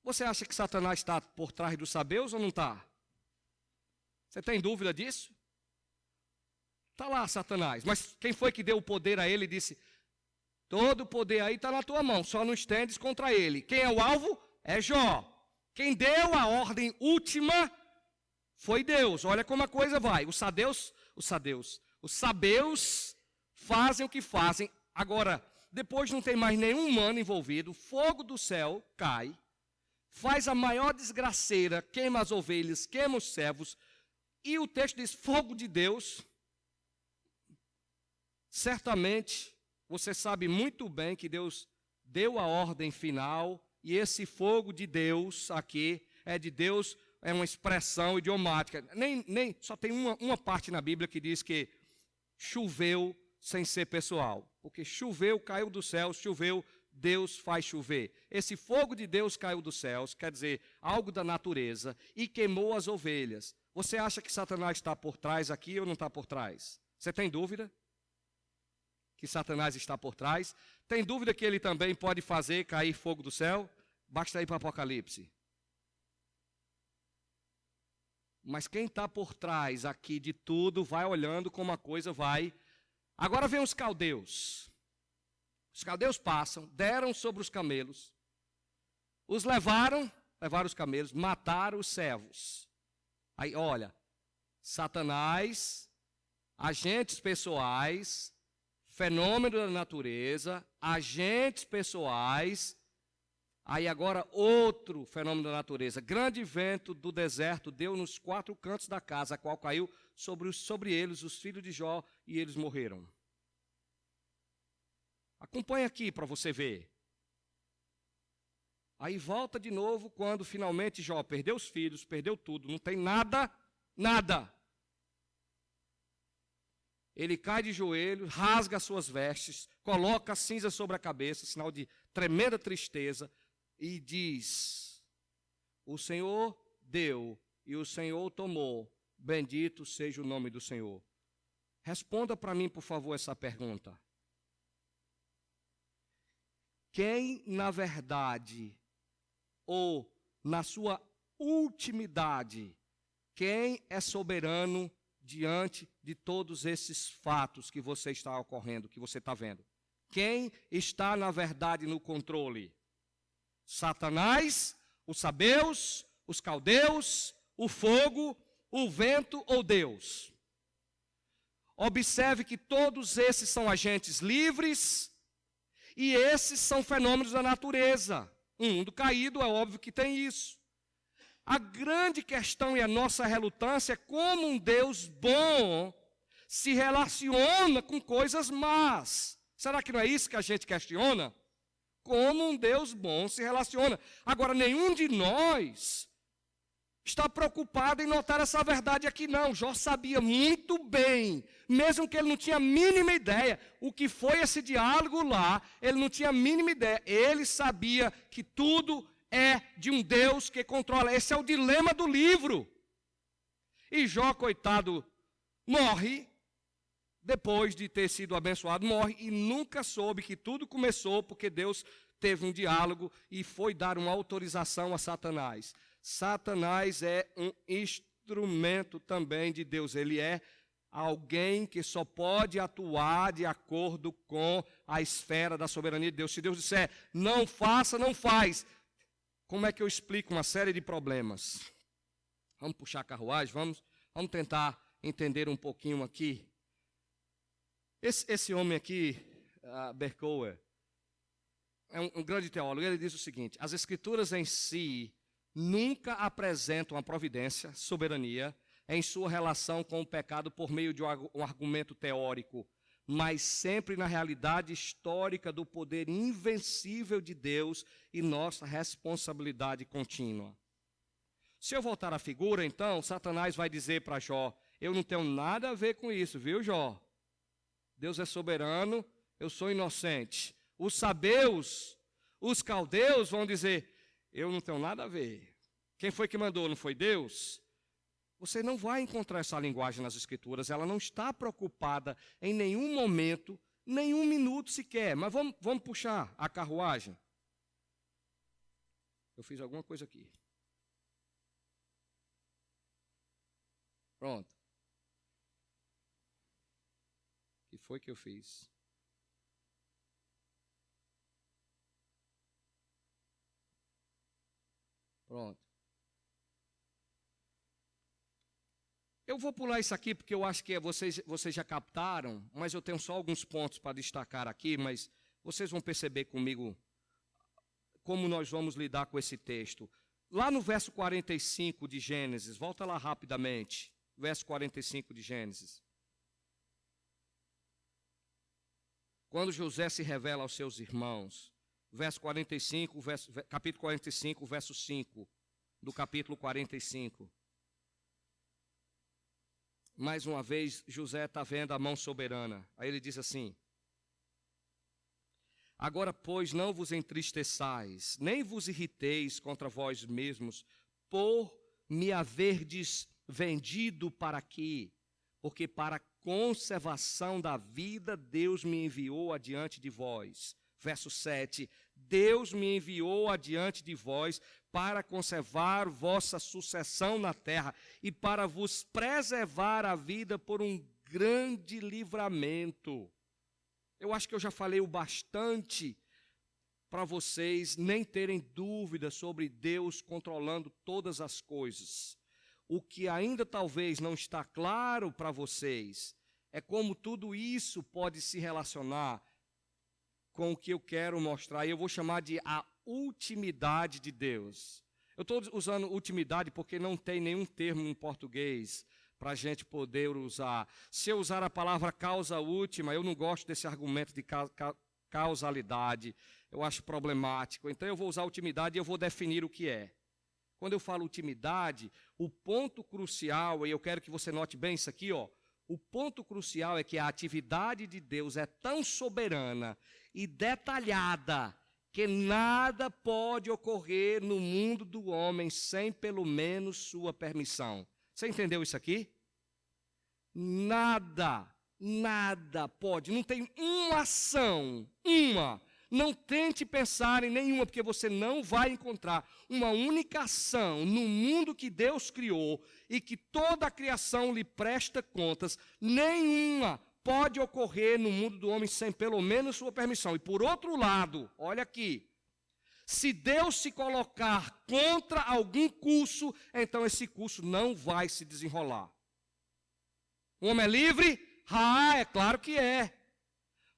Você acha que Satanás está por trás dos sabeus ou não está? Você tem dúvida disso? Está lá Satanás, mas quem foi que deu o poder a ele e disse, todo o poder aí está na tua mão, só não estendes contra ele. Quem é o alvo? É Jó. Quem deu a ordem última foi Deus. Olha como a coisa vai. Os sabeus fazem o que fazem. Agora, depois não tem mais nenhum humano envolvido, o fogo do céu cai, faz a maior desgraceira, queima as ovelhas, queima os servos, e o texto diz, fogo de Deus. Certamente, você sabe muito bem que Deus deu a ordem final, e esse fogo de Deus aqui, é de Deus, é uma expressão idiomática. Só tem uma parte na Bíblia que diz que choveu sem ser pessoal. Porque choveu, caiu dos céus, choveu, Deus faz chover. Esse fogo de Deus caiu dos céus, quer dizer, algo da natureza, e queimou as ovelhas. Você acha que Satanás está por trás aqui ou não está por trás? Você tem dúvida que Satanás está por trás? Tem dúvida que ele também pode fazer cair fogo do céu? Basta ir para o Apocalipse. Mas quem está por trás aqui de tudo, vai olhando como a coisa vai. Agora vem os caldeus. Os caldeus passam, deram sobre os camelos, os levaram os camelos, mataram os servos. Aí, olha, Satanás, agentes pessoais, fenômeno da natureza, agentes pessoais. Aí agora outro fenômeno da natureza, grande vento do deserto deu nos 4 cantos da casa, a qual caiu sobre eles, os filhos de Jó, e eles morreram. Acompanha aqui para você ver. Aí volta de novo quando finalmente Jó perdeu os filhos, perdeu tudo, não tem nada. Ele cai de joelho, rasga as suas vestes, coloca cinza sobre a cabeça, sinal de tremenda tristeza, e diz, o Senhor deu e o Senhor tomou, bendito seja o nome do Senhor. Responda para mim, por favor, essa pergunta. Quem, na verdade, ou na sua ultimidade, quem é soberano diante de todos esses fatos que você está ocorrendo, que você está vendo? Quem está, na verdade, no controle? Satanás, os sabeus, os caldeus, o fogo, o vento ou Deus? Observe que todos esses são agentes livres e esses são fenômenos da natureza. Um mundo caído, é óbvio que tem isso. A grande questão e a nossa relutância é como um Deus bom se relaciona com coisas más. Será que não é isso que a gente questiona? Como um Deus bom se relaciona. Agora, nenhum de nós está preocupado em notar essa verdade aqui, não. Jó sabia muito bem, mesmo que ele não tinha a mínima ideia, o que foi esse diálogo lá, ele não tinha a mínima ideia. Ele sabia que tudo é de um Deus que controla. Esse é o dilema do livro. E Jó, coitado, morre, depois de ter sido abençoado, morre e nunca soube que tudo começou porque Deus teve um diálogo e foi dar uma autorização a Satanás. Satanás é um instrumento também de Deus. Ele é alguém que só pode atuar de acordo com a esfera da soberania de Deus. Se Deus disser, não faça, não faz. Como é que eu explico uma série de problemas? Vamos puxar a carruagem, vamos tentar entender um pouquinho aqui. Esse homem aqui, Berkouwer, é um grande teólogo. Ele diz o seguinte, as escrituras em si nunca apresentam a providência, soberania, em sua relação com o pecado por meio de um argumento teórico, mas sempre na realidade histórica do poder invencível de Deus e nossa responsabilidade contínua. Se eu voltar à figura, então, Satanás vai dizer para Jó, eu não tenho nada a ver com isso, viu, Jó? Deus é soberano, eu sou inocente. Os sabeus, os caldeus vão dizer, eu não tenho nada a ver. Quem foi que mandou? Não foi Deus? Você não vai encontrar essa linguagem nas Escrituras, ela não está preocupada em nenhum momento, nenhum minuto sequer. Mas vamos puxar a carruagem. Eu fiz alguma coisa aqui. Pronto. O que foi que eu fiz? Pronto. Eu vou pular isso aqui porque eu acho que vocês já captaram, mas eu tenho só alguns pontos para destacar aqui, mas vocês vão perceber comigo como nós vamos lidar com esse texto. Lá no verso 45 de Gênesis, volta lá rapidamente, verso 45 de Gênesis. Quando José se revela aos seus irmãos, verso 45, capítulo 45, verso 5, do capítulo 45. Mais uma vez, José está vendo a mão soberana. Aí ele diz assim, agora, pois, não vos entristeçais, nem vos irriteis contra vós mesmos, por me haverdes vendido para aqui, porque para a conservação da vida Deus me enviou adiante de vós. Verso 7, Deus me enviou adiante de vós para conservar vossa sucessão na terra e para vos preservar a vida por um grande livramento. Eu acho que eu já falei o bastante para vocês nem terem dúvida sobre Deus controlando todas as coisas. O que ainda talvez não está claro para vocês é como tudo isso pode se relacionar com o que eu quero mostrar. E eu vou chamar de a ultimidade de Deus. Eu estou usando ultimidade porque não tem nenhum termo em português para a gente poder usar. Se eu usar a palavra causa última, eu não gosto desse argumento de causalidade. Eu acho problemático. Então eu vou usar ultimidade e eu vou definir o que é. Quando eu falo ultimidade, o ponto crucial, e eu quero que você note bem isso aqui, ó. O ponto crucial é que a atividade de Deus é tão soberana e detalhada que nada pode ocorrer no mundo do homem sem pelo menos sua permissão. Você entendeu isso aqui? Nada pode, não tem uma ação, não tente pensar em nenhuma, porque você não vai encontrar uma única ação no mundo que Deus criou e que toda a criação lhe presta contas, nenhuma pode ocorrer no mundo do homem sem pelo menos sua permissão. E por outro lado, olha aqui, se Deus se colocar contra algum curso, então esse curso não vai se desenrolar. O homem é livre? É claro que é.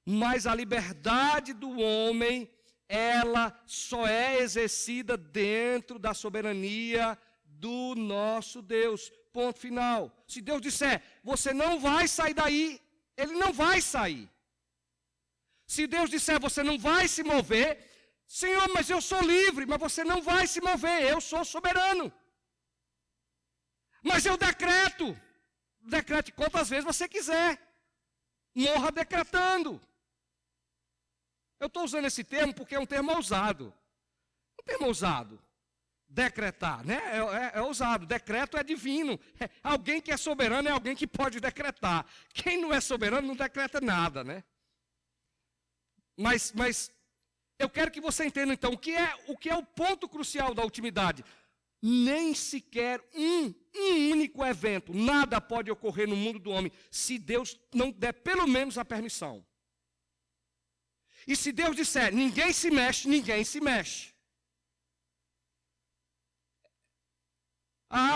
Mas a liberdade do homem, ela só é exercida dentro da soberania do nosso Deus. Ponto final. Se Deus disser, você não vai sair daí, Ele não vai sair. Se Deus disser, você não vai se mover, Senhor, mas eu sou livre, mas você não vai se mover, eu sou soberano. Mas eu decrete quantas vezes você quiser. Morra decretando. Eu estou usando esse termo porque é um termo ousado. Um termo ousado. Decretar, né? É ousado. Decreto é divino. Alguém que é soberano é alguém que pode decretar. Quem não é soberano não decreta nada, né? Mas eu quero que você entenda então o que é o ponto crucial da ultimidade. Nem sequer um único evento, nada pode ocorrer no mundo do homem se Deus não der pelo menos a permissão. E se Deus disser, ninguém se mexe, ninguém se mexe.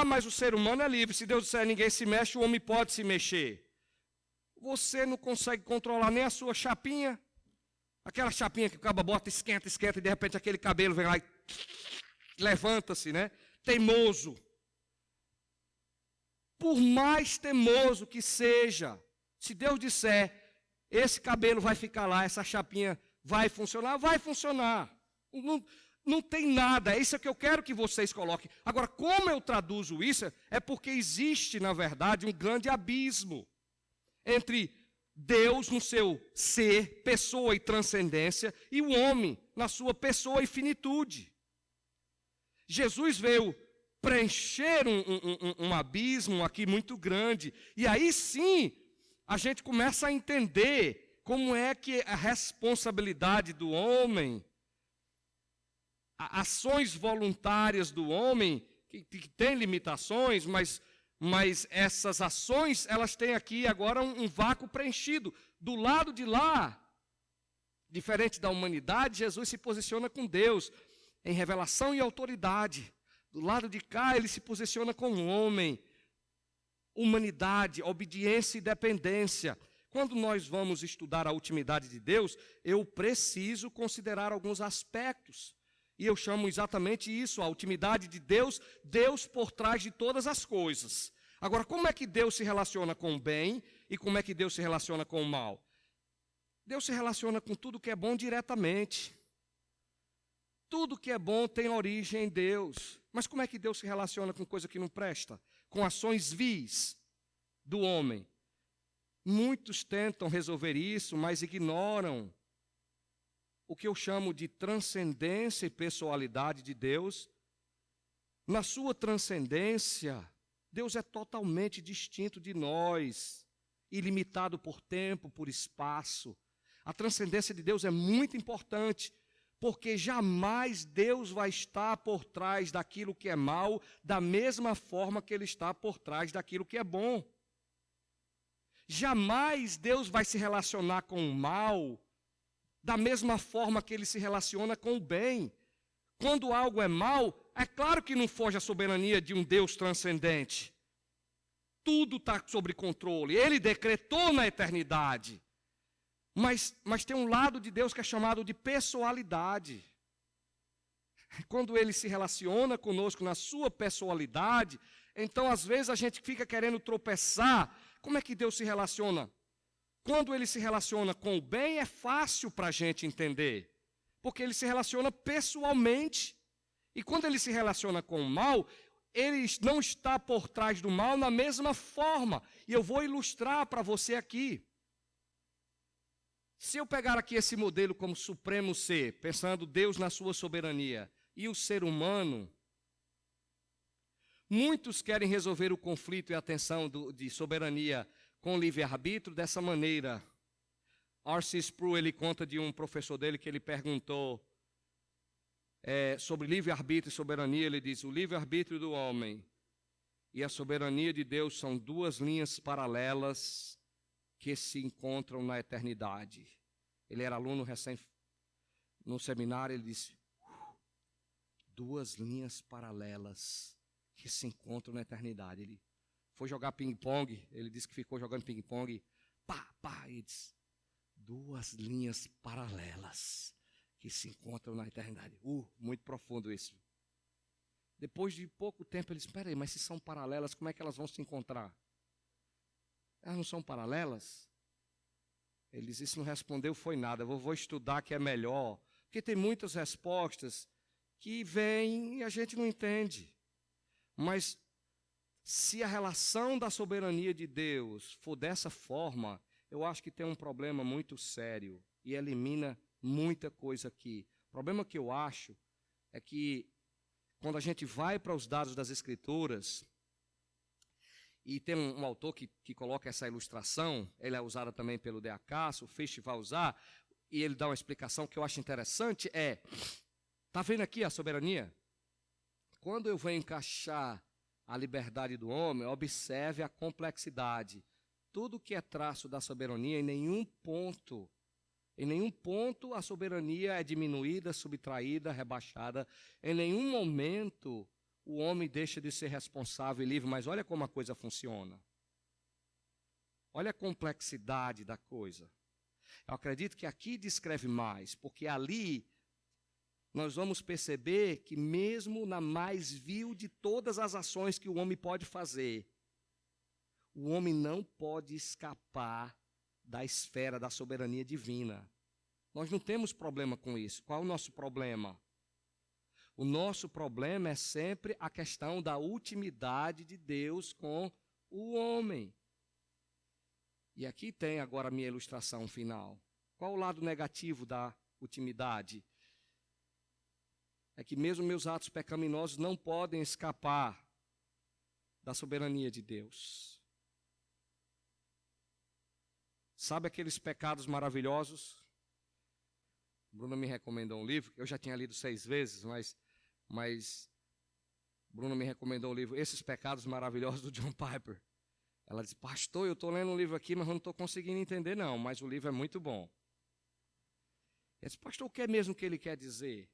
Mas o ser humano é livre. Se Deus disser, ninguém se mexe, o homem pode se mexer. Você não consegue controlar nem a sua chapinha. Aquela chapinha que o cabo bota, esquenta, e de repente aquele cabelo vem lá e levanta-se, né? Teimoso. Por mais teimoso que seja, se Deus disser, esse cabelo vai ficar lá, essa chapinha vai funcionar, vai funcionar. Não tem nada, é isso que eu quero que vocês coloquem. Agora, como eu traduzo isso? É porque existe, na verdade, um grande abismo entre Deus no seu ser, pessoa e transcendência, e o homem na sua pessoa e finitude. Jesus veio preencher um abismo aqui muito grande, e aí sim a gente começa a entender como é que a responsabilidade do homem, ações voluntárias do homem, que tem limitações, mas essas ações, elas têm aqui agora um vácuo preenchido. Do lado de lá, diferente da humanidade, Jesus se posiciona com Deus em revelação e autoridade. Do lado de cá, ele se posiciona com o homem, humanidade, obediência e dependência. Quando nós vamos estudar a ultimidade de Deus, eu preciso considerar alguns aspectos. E eu chamo exatamente isso, a ultimidade de Deus, Deus por trás de todas as coisas. Agora, como é que Deus se relaciona com o bem e como é que Deus se relaciona com o mal? Deus se relaciona com tudo que é bom diretamente. Tudo que é bom tem origem em Deus. Mas como é que Deus se relaciona com coisa que não presta? Com ações vis do homem. Muitos tentam resolver isso, mas ignoram o que eu chamo de transcendência e pessoalidade de Deus. Na sua transcendência, Deus é totalmente distinto de nós, ilimitado por tempo, por espaço. A transcendência de Deus é muito importante, porque jamais Deus vai estar por trás daquilo que é mal, da mesma forma que Ele está por trás daquilo que é bom. Jamais Deus vai se relacionar com o mal da mesma forma que Ele se relaciona com o bem. Quando algo é mal, é claro que não foge à soberania de um Deus transcendente. Tudo está sob controle. Ele decretou na eternidade. Mas tem um lado de Deus que é chamado de pessoalidade. Quando Ele se relaciona conosco na sua pessoalidade, então às vezes a gente fica querendo tropeçar. Como é que Deus se relaciona? Quando Ele se relaciona com o bem, é fácil para a gente entender. Porque Ele se relaciona pessoalmente. E quando Ele se relaciona com o mal, Ele não está por trás do mal na mesma forma. E eu vou ilustrar para você aqui. Se eu pegar aqui esse modelo como supremo ser, pensando Deus na sua soberania, e o ser humano, muitos querem resolver o conflito e a tensão de soberania com livre-arbítrio dessa maneira. R.C. Sproul, ele conta de um professor dele que ele perguntou sobre livre-arbítrio e soberania. Ele diz: o livre-arbítrio do homem e a soberania de Deus são duas linhas paralelas que se encontram na eternidade. Ele era aluno no seminário, ele disse: duas linhas paralelas que se encontram na eternidade. Ele foi jogar ping-pong, ele disse que ficou jogando ping-pong, e disse: duas linhas paralelas que se encontram na eternidade. Muito profundo isso. Depois de pouco tempo, ele disse: espera aí, mas se são paralelas, como é que elas vão se encontrar? Elas não são paralelas? Ele disse: isso não respondeu, foi nada, eu vou estudar que é melhor. Porque tem muitas respostas que vêm e a gente não entende. Mas se a relação da soberania de Deus for dessa forma, eu acho que tem um problema muito sério e elimina muita coisa aqui. O problema que eu acho é que quando a gente vai para os dados das Escrituras, e tem um autor que coloca essa ilustração, ele é usada também pelo D.A. Carson, o Fish vai usar, e ele dá uma explicação que eu acho interessante, está vendo aqui a soberania? Quando eu venho encaixar a liberdade do homem, observe a complexidade. Tudo que é traço da soberania, em nenhum ponto a soberania é diminuída, subtraída, rebaixada. Em nenhum momento o homem deixa de ser responsável e livre, mas olha como a coisa funciona. Olha a complexidade da coisa. Eu acredito que aqui descreve mais, porque ali nós vamos perceber que mesmo na mais vil de todas as ações que o homem pode fazer, o homem não pode escapar da esfera da soberania divina. Nós não temos problema com isso. Qual é o nosso problema? O nosso problema é sempre a questão da ultimidade de Deus com o homem. E aqui tem agora a minha ilustração final. Qual o lado negativo da ultimidade? É que mesmo meus atos pecaminosos não podem escapar da soberania de Deus. Sabe aqueles pecados maravilhosos? Bruna me recomendou um livro, eu já tinha lido 6 vezes, mas Bruna me recomendou um livro, Esses Pecados Maravilhosos, do John Piper. Ela disse, pastor, eu estou lendo um livro aqui, mas eu não estou conseguindo entender não, mas o livro é muito bom. Eu disse, pastor, o que é mesmo que ele quer dizer?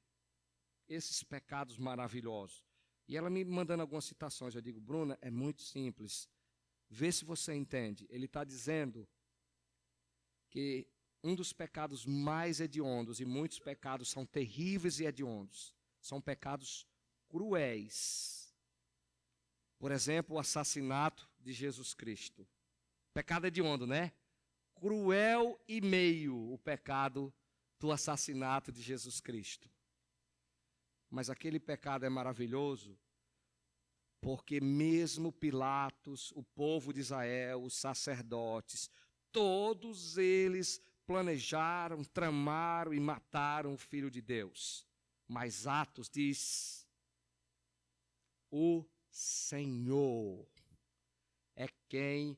Esses pecados maravilhosos. E ela me mandando algumas citações, eu digo, Bruna, é muito simples, vê se você entende. Ele está dizendo que um dos pecados mais hediondos, e muitos pecados são terríveis e hediondos, são pecados cruéis. Por exemplo, o assassinato de Jesus Cristo. Pecado hediondo, né? Cruel e meio o pecado do assassinato de Jesus Cristo. Mas aquele pecado é maravilhoso, porque mesmo Pilatos, o povo de Israel, os sacerdotes, todos eles planejaram, tramaram e mataram o Filho de Deus. Mas Atos diz, o Senhor é quem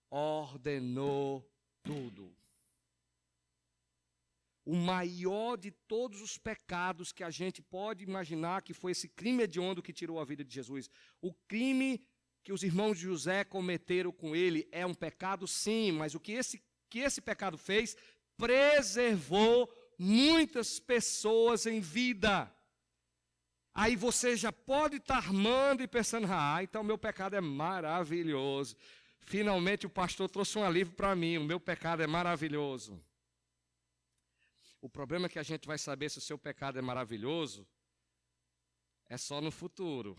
ordenou tudo. O maior de todos os pecados que a gente pode imaginar que foi esse crime hediondo que tirou a vida de Jesus. O crime que os irmãos de José cometeram com ele é um pecado, sim, mas o que esse pecado fez, preservou muitas pessoas em vida. Aí você já pode estar armando e pensando, então meu pecado é maravilhoso. Finalmente o pastor trouxe um alívio para mim, o meu pecado é maravilhoso. O problema é que a gente vai saber se o seu pecado é maravilhoso é só no futuro.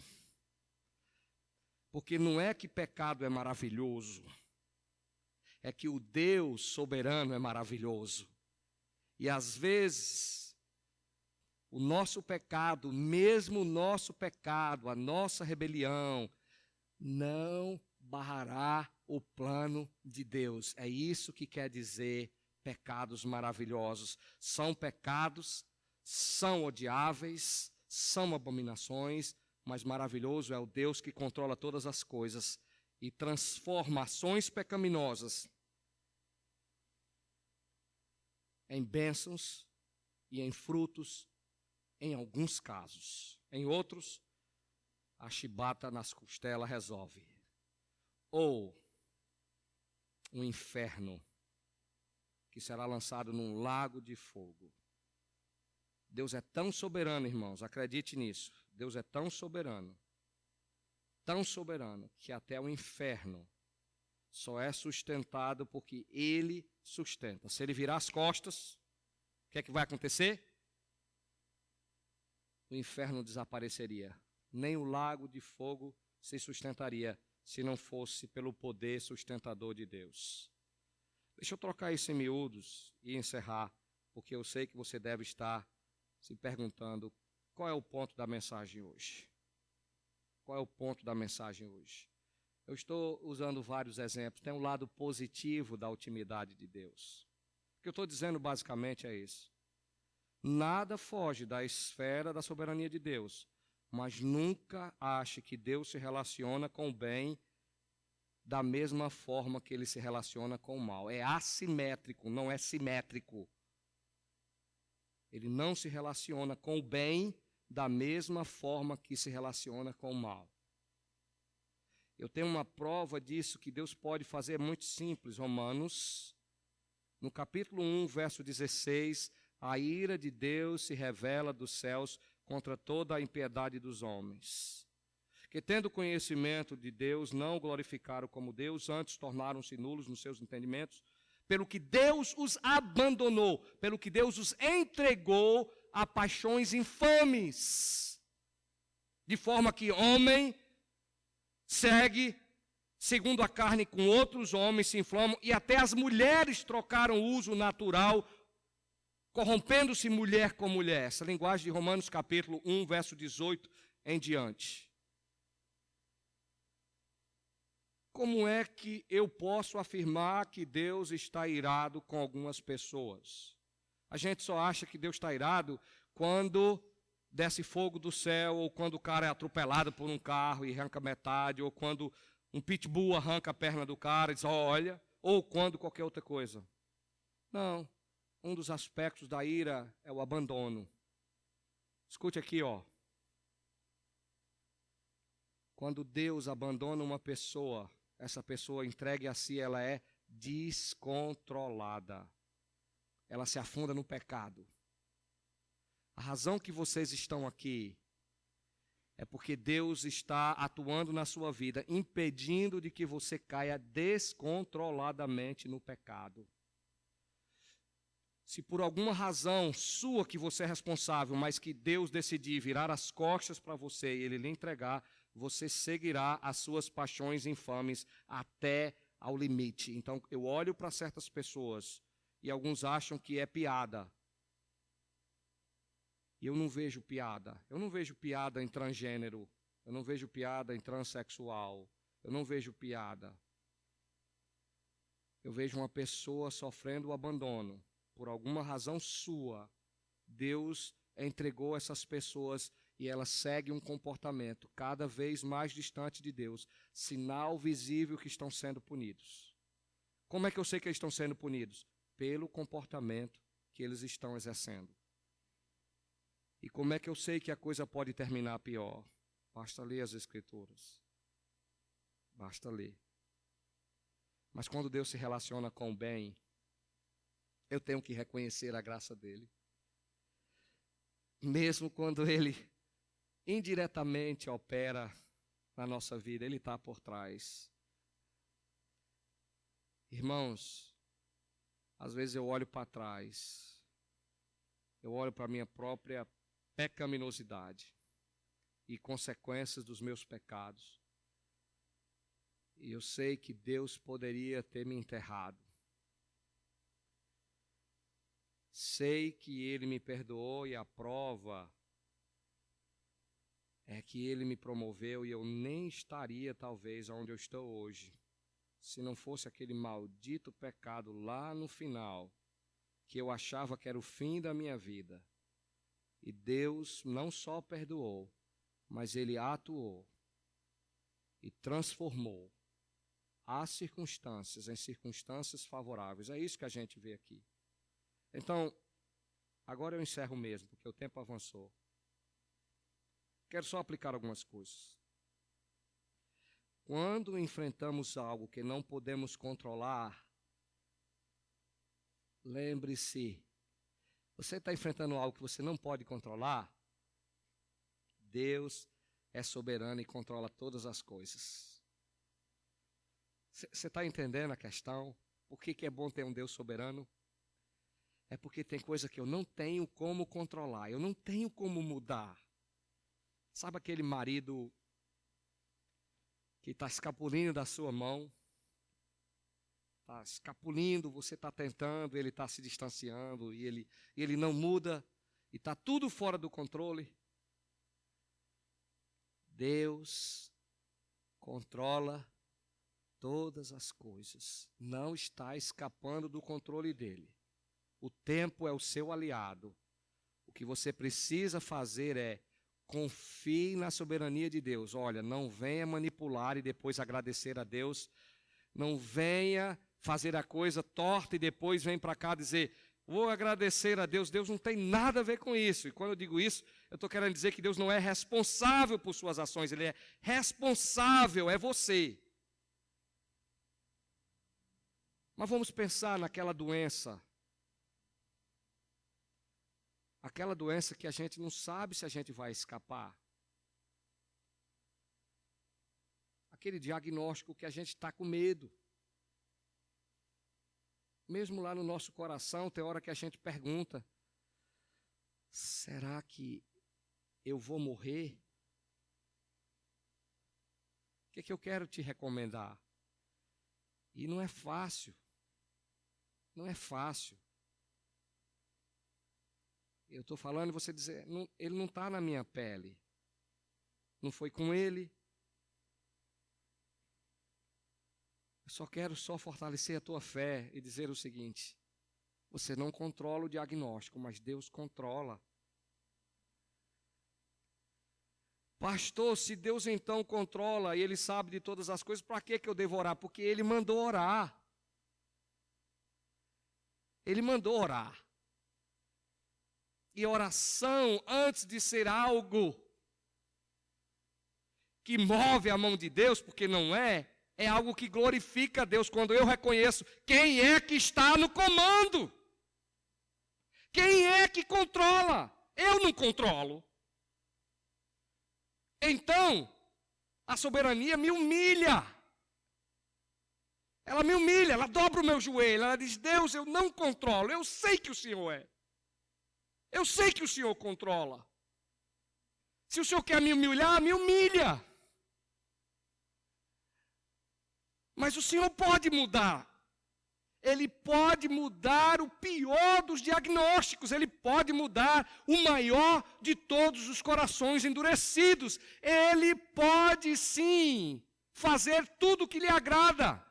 Porque não é que pecado é maravilhoso, é que o Deus soberano é maravilhoso. E às vezes, o nosso pecado, mesmo o nosso pecado, a nossa rebelião, não barrará o plano de Deus. É isso que quer dizer pecados maravilhosos. São pecados, são odiáveis, são abominações, mas maravilhoso é o Deus que controla todas as coisas e transforma ações pecaminosas em bênçãos e em frutos, em alguns casos. Em outros, a chibata nas costelas resolve. Ou um inferno que será lançado num lago de fogo. Deus é tão soberano, irmãos, acredite nisso. Deus é tão soberano, que até o inferno só é sustentado porque Ele sustenta. Se Ele virar as costas, o que é que vai acontecer? O inferno desapareceria. Nem o lago de fogo se sustentaria, se não fosse pelo poder sustentador de Deus. Deixa eu trocar isso em miúdos e encerrar, porque eu sei que você deve estar se perguntando qual é o ponto da mensagem hoje. Qual é o ponto da mensagem hoje? Eu estou usando vários exemplos. Tem um lado positivo da ultimidade de Deus. O que eu estou dizendo basicamente é isso. Nada foge da esfera da soberania de Deus, mas nunca ache que Deus se relaciona com o bem da mesma forma que Ele se relaciona com o mal. É assimétrico, não é simétrico. Ele não se relaciona com o bem da mesma forma que se relaciona com o mal. Eu tenho uma prova disso que Deus pode fazer muito simples. Romanos, no capítulo 1, verso 16, a ira de Deus se revela dos céus contra toda a impiedade dos homens, que tendo conhecimento de Deus, não o glorificaram como Deus, antes tornaram-se nulos nos seus entendimentos, pelo que Deus os abandonou, pelo que Deus os entregou a paixões infames, de forma que homem segue segundo a carne com outros homens, se inflamam, e até as mulheres trocaram o uso natural corrompendo-se mulher com mulher. Essa linguagem de Romanos capítulo 1, verso 18 em diante. Como é que eu posso afirmar que Deus está irado com algumas pessoas? A gente só acha que Deus está irado quando desce fogo do céu, ou quando o cara é atropelado por um carro e arranca metade, ou quando um pitbull arranca a perna do cara e diz, olha, ou quando qualquer outra coisa. Não, um dos aspectos da ira é o abandono. Escute aqui, ó. Quando Deus abandona uma pessoa, essa pessoa entregue a si, ela é descontrolada. Ela se afunda no pecado. A razão que vocês estão aqui é porque Deus está atuando na sua vida, impedindo de que você caia descontroladamente no pecado. Se por alguma razão sua que você é responsável, mas que Deus decidir virar as costas para você e Ele lhe entregar, você seguirá as suas paixões infames até ao limite. Então, eu olho para certas pessoas e alguns acham que é piada. E eu não vejo piada. Eu não vejo piada em transgênero. Eu não vejo piada em transexual. Eu não vejo piada. Eu vejo uma pessoa sofrendo o abandono. Por alguma razão sua, Deus entregou essas pessoas e elas seguem um comportamento cada vez mais distante de Deus. Sinal visível que estão sendo punidos. Como é que eu sei que eles estão sendo punidos? Pelo comportamento que eles estão exercendo. E como é que eu sei que a coisa pode terminar pior? Basta ler as Escrituras. Basta ler. Mas quando Deus se relaciona com o bem, eu tenho que reconhecer a graça dele. Mesmo quando ele indiretamente opera na nossa vida, ele está por trás. Irmãos, às vezes eu olho para trás, eu olho para a minha própria pecaminosidade e consequências dos meus pecados. E eu sei que Deus poderia ter me enterrado. Sei que Ele me perdoou e a prova é que Ele me promoveu e eu nem estaria talvez onde eu estou hoje, se não fosse aquele maldito pecado lá no final, que eu achava que era o fim da minha vida. E Deus não só perdoou, mas Ele atuou e transformou as circunstâncias em circunstâncias favoráveis. É isso que a gente vê aqui. Então, agora eu encerro mesmo, porque o tempo avançou. Quero só aplicar algumas coisas. Quando enfrentamos algo que não podemos controlar, lembre-se, você está enfrentando algo que você não pode controlar? Deus é soberano e controla todas as coisas. Você está entendendo a questão? Por que é bom ter um Deus soberano? É porque tem coisa que eu não tenho como controlar, eu não tenho como mudar. Sabe aquele marido que está escapulindo da sua mão? Está escapulindo, você está tentando, ele está se distanciando e ele não muda e está tudo fora do controle. Deus controla todas as coisas, não está escapando do controle dele. O tempo é o seu aliado. O que você precisa fazer é confie na soberania de Deus. Olha, não venha manipular e depois agradecer a Deus. Não venha fazer a coisa torta e depois vem para cá dizer, vou agradecer a Deus. Deus não tem nada a ver com isso. E quando eu digo isso, eu estou querendo dizer que Deus não é responsável por suas ações. Ele é responsável, é você. Mas vamos pensar naquela doença. Aquela doença que a gente não sabe se a gente vai escapar. Aquele diagnóstico que a gente está com medo. Mesmo lá no nosso coração, tem hora que a gente pergunta, será que eu vou morrer? O que é que eu quero te recomendar? E não é fácil. Não é fácil. Eu estou falando e você dizer, ele não está na minha pele. Não foi com ele. Eu só quero fortalecer a tua fé e dizer o seguinte: você não controla o diagnóstico, mas Deus controla. Pastor, se Deus então controla e Ele sabe de todas as coisas, para que eu devo orar? Porque Ele mandou orar. Ele mandou orar. E oração, antes de ser algo que move a mão de Deus, porque não é algo que glorifica a Deus, quando eu reconheço quem é que está no comando. Quem é que controla? Eu não controlo. Então, a soberania me humilha. Ela me humilha, ela dobra o meu joelho, ela diz: Deus, eu não controlo, eu sei que o Senhor é. Eu sei que o Senhor controla. Se o Senhor quer me humilhar, me humilha. Mas o Senhor pode mudar. Ele pode mudar o pior dos diagnósticos. Ele pode mudar o maior de todos os corações endurecidos. Ele pode sim fazer tudo o que lhe agrada.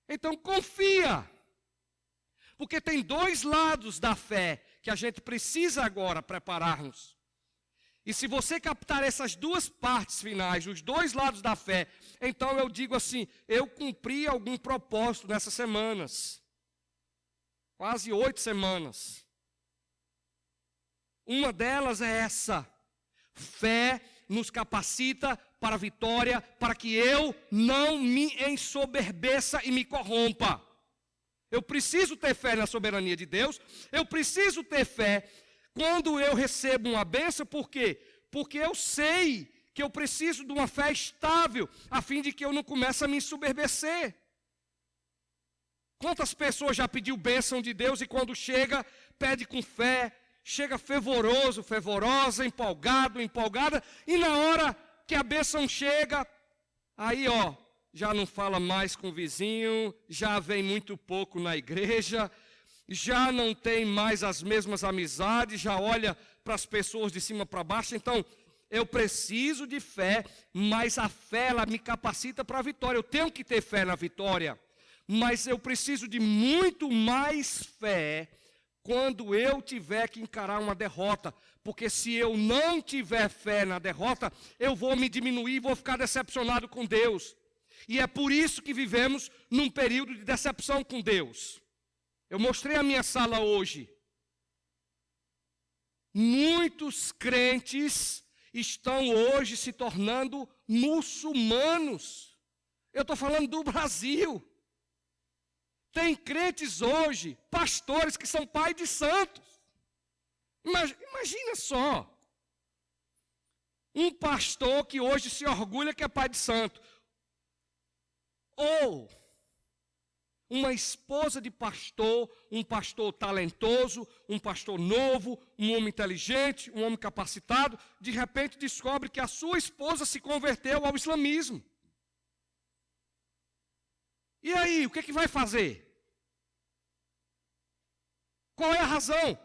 Então confia. Porque tem dois lados da fé que a gente precisa agora preparar-nos. E se você captar essas duas partes finais, os dois lados da fé, então eu digo assim: eu cumpri algum propósito nessas semanas. Quase 8 semanas. Uma delas é essa: fé nos capacita para a vitória, para que eu não me ensoberbeça e me corrompa. Eu preciso ter fé na soberania de Deus, eu preciso ter fé quando eu recebo uma bênção. Por quê? Porque eu sei que eu preciso de uma fé estável, a fim de que eu não comece a me ensoberbecer. Quantas pessoas já pediu bênção de Deus e quando chega, pede com fé, chega fervoroso, fervorosa, empolgado, empolgada, e na hora que a bênção chega, aí já não fala mais com o vizinho, já vem muito pouco na igreja, já não tem mais as mesmas amizades, já olha para as pessoas de cima para baixo. Então, eu preciso de fé, mas a fé, ela me capacita para a vitória. Eu tenho que ter fé na vitória, mas eu preciso de muito mais fé quando eu tiver que encarar uma derrota. Porque se eu não tiver fé na derrota, eu vou me diminuir e vou ficar decepcionado com Deus. E é por isso que vivemos num período de decepção com Deus. Eu mostrei a minha sala hoje. Muitos crentes estão hoje se tornando muçulmanos. Eu estou falando do Brasil. Tem crentes hoje, pastores que são pai de santos. Imagina só. Um pastor que hoje se orgulha que é pai de santo. Ou uma esposa de pastor, um pastor talentoso, um pastor novo, um homem inteligente, um homem capacitado, de repente descobre que a sua esposa se converteu ao islamismo. E aí, o que vai fazer? Qual é a razão?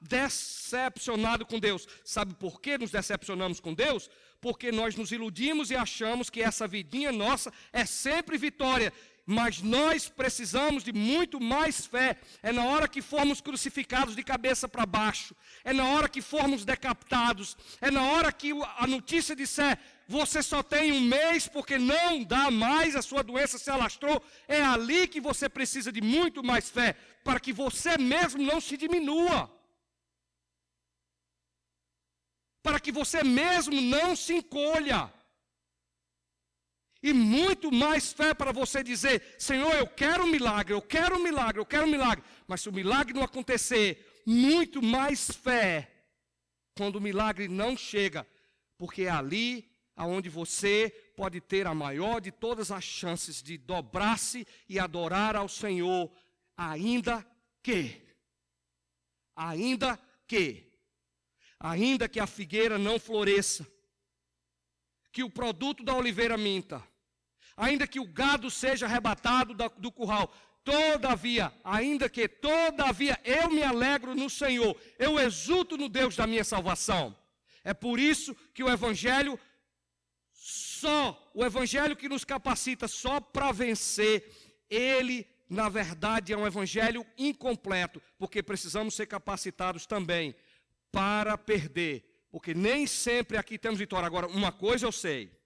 Decepcionado com Deus. Sabe por que nos decepcionamos com Deus? Porque nós nos iludimos e achamos que essa vidinha nossa é sempre vitória. Mas nós precisamos de muito mais fé. É na hora que formos crucificados de cabeça para baixo. É na hora que formos decapitados. É na hora que a notícia disser: você só tem 1 mês porque não dá mais, a sua doença se alastrou. É ali que você precisa de muito mais fé, para que você mesmo não se diminua. Para que você mesmo não se encolha. E muito mais fé para você dizer: Senhor, eu quero um milagre, eu quero um milagre, eu quero um milagre. Mas se o milagre não acontecer, muito mais fé quando o milagre não chega. Porque é ali aonde você pode ter a maior de todas as chances de dobrar-se e adorar ao Senhor, ainda que a figueira não floresça, que o produto da oliveira minta, ainda que o gado seja arrebatado do curral. Todavia, ainda que, todavia, eu me alegro no Senhor, eu exulto no Deus da minha salvação. É por isso que o Evangelho que nos capacita só para vencer, ele, na verdade, é um Evangelho incompleto, porque precisamos ser capacitados também para perder, porque nem sempre aqui temos vitória. Agora, uma coisa eu sei.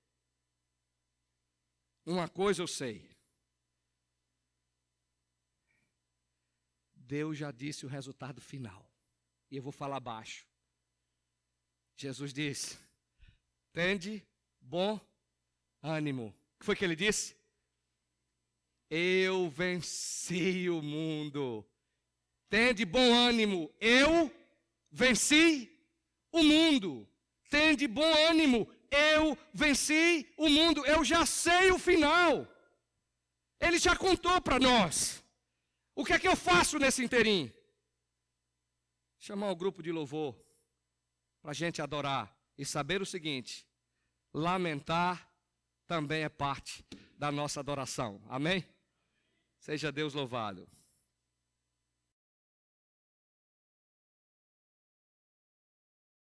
Deus já disse o resultado final. E eu vou falar baixo. Jesus disse: tende bom ânimo. O que foi que ele disse? Eu venci o mundo. Tende bom ânimo. Eu venci o mundo. Tende bom ânimo. Eu venci o mundo. Eu já sei o final. Ele já contou para nós. O que é que eu faço nesse inteirinho? Chamar o grupo de louvor para a gente adorar e saber o seguinte: lamentar também é parte da nossa adoração. Amém? Seja Deus louvado.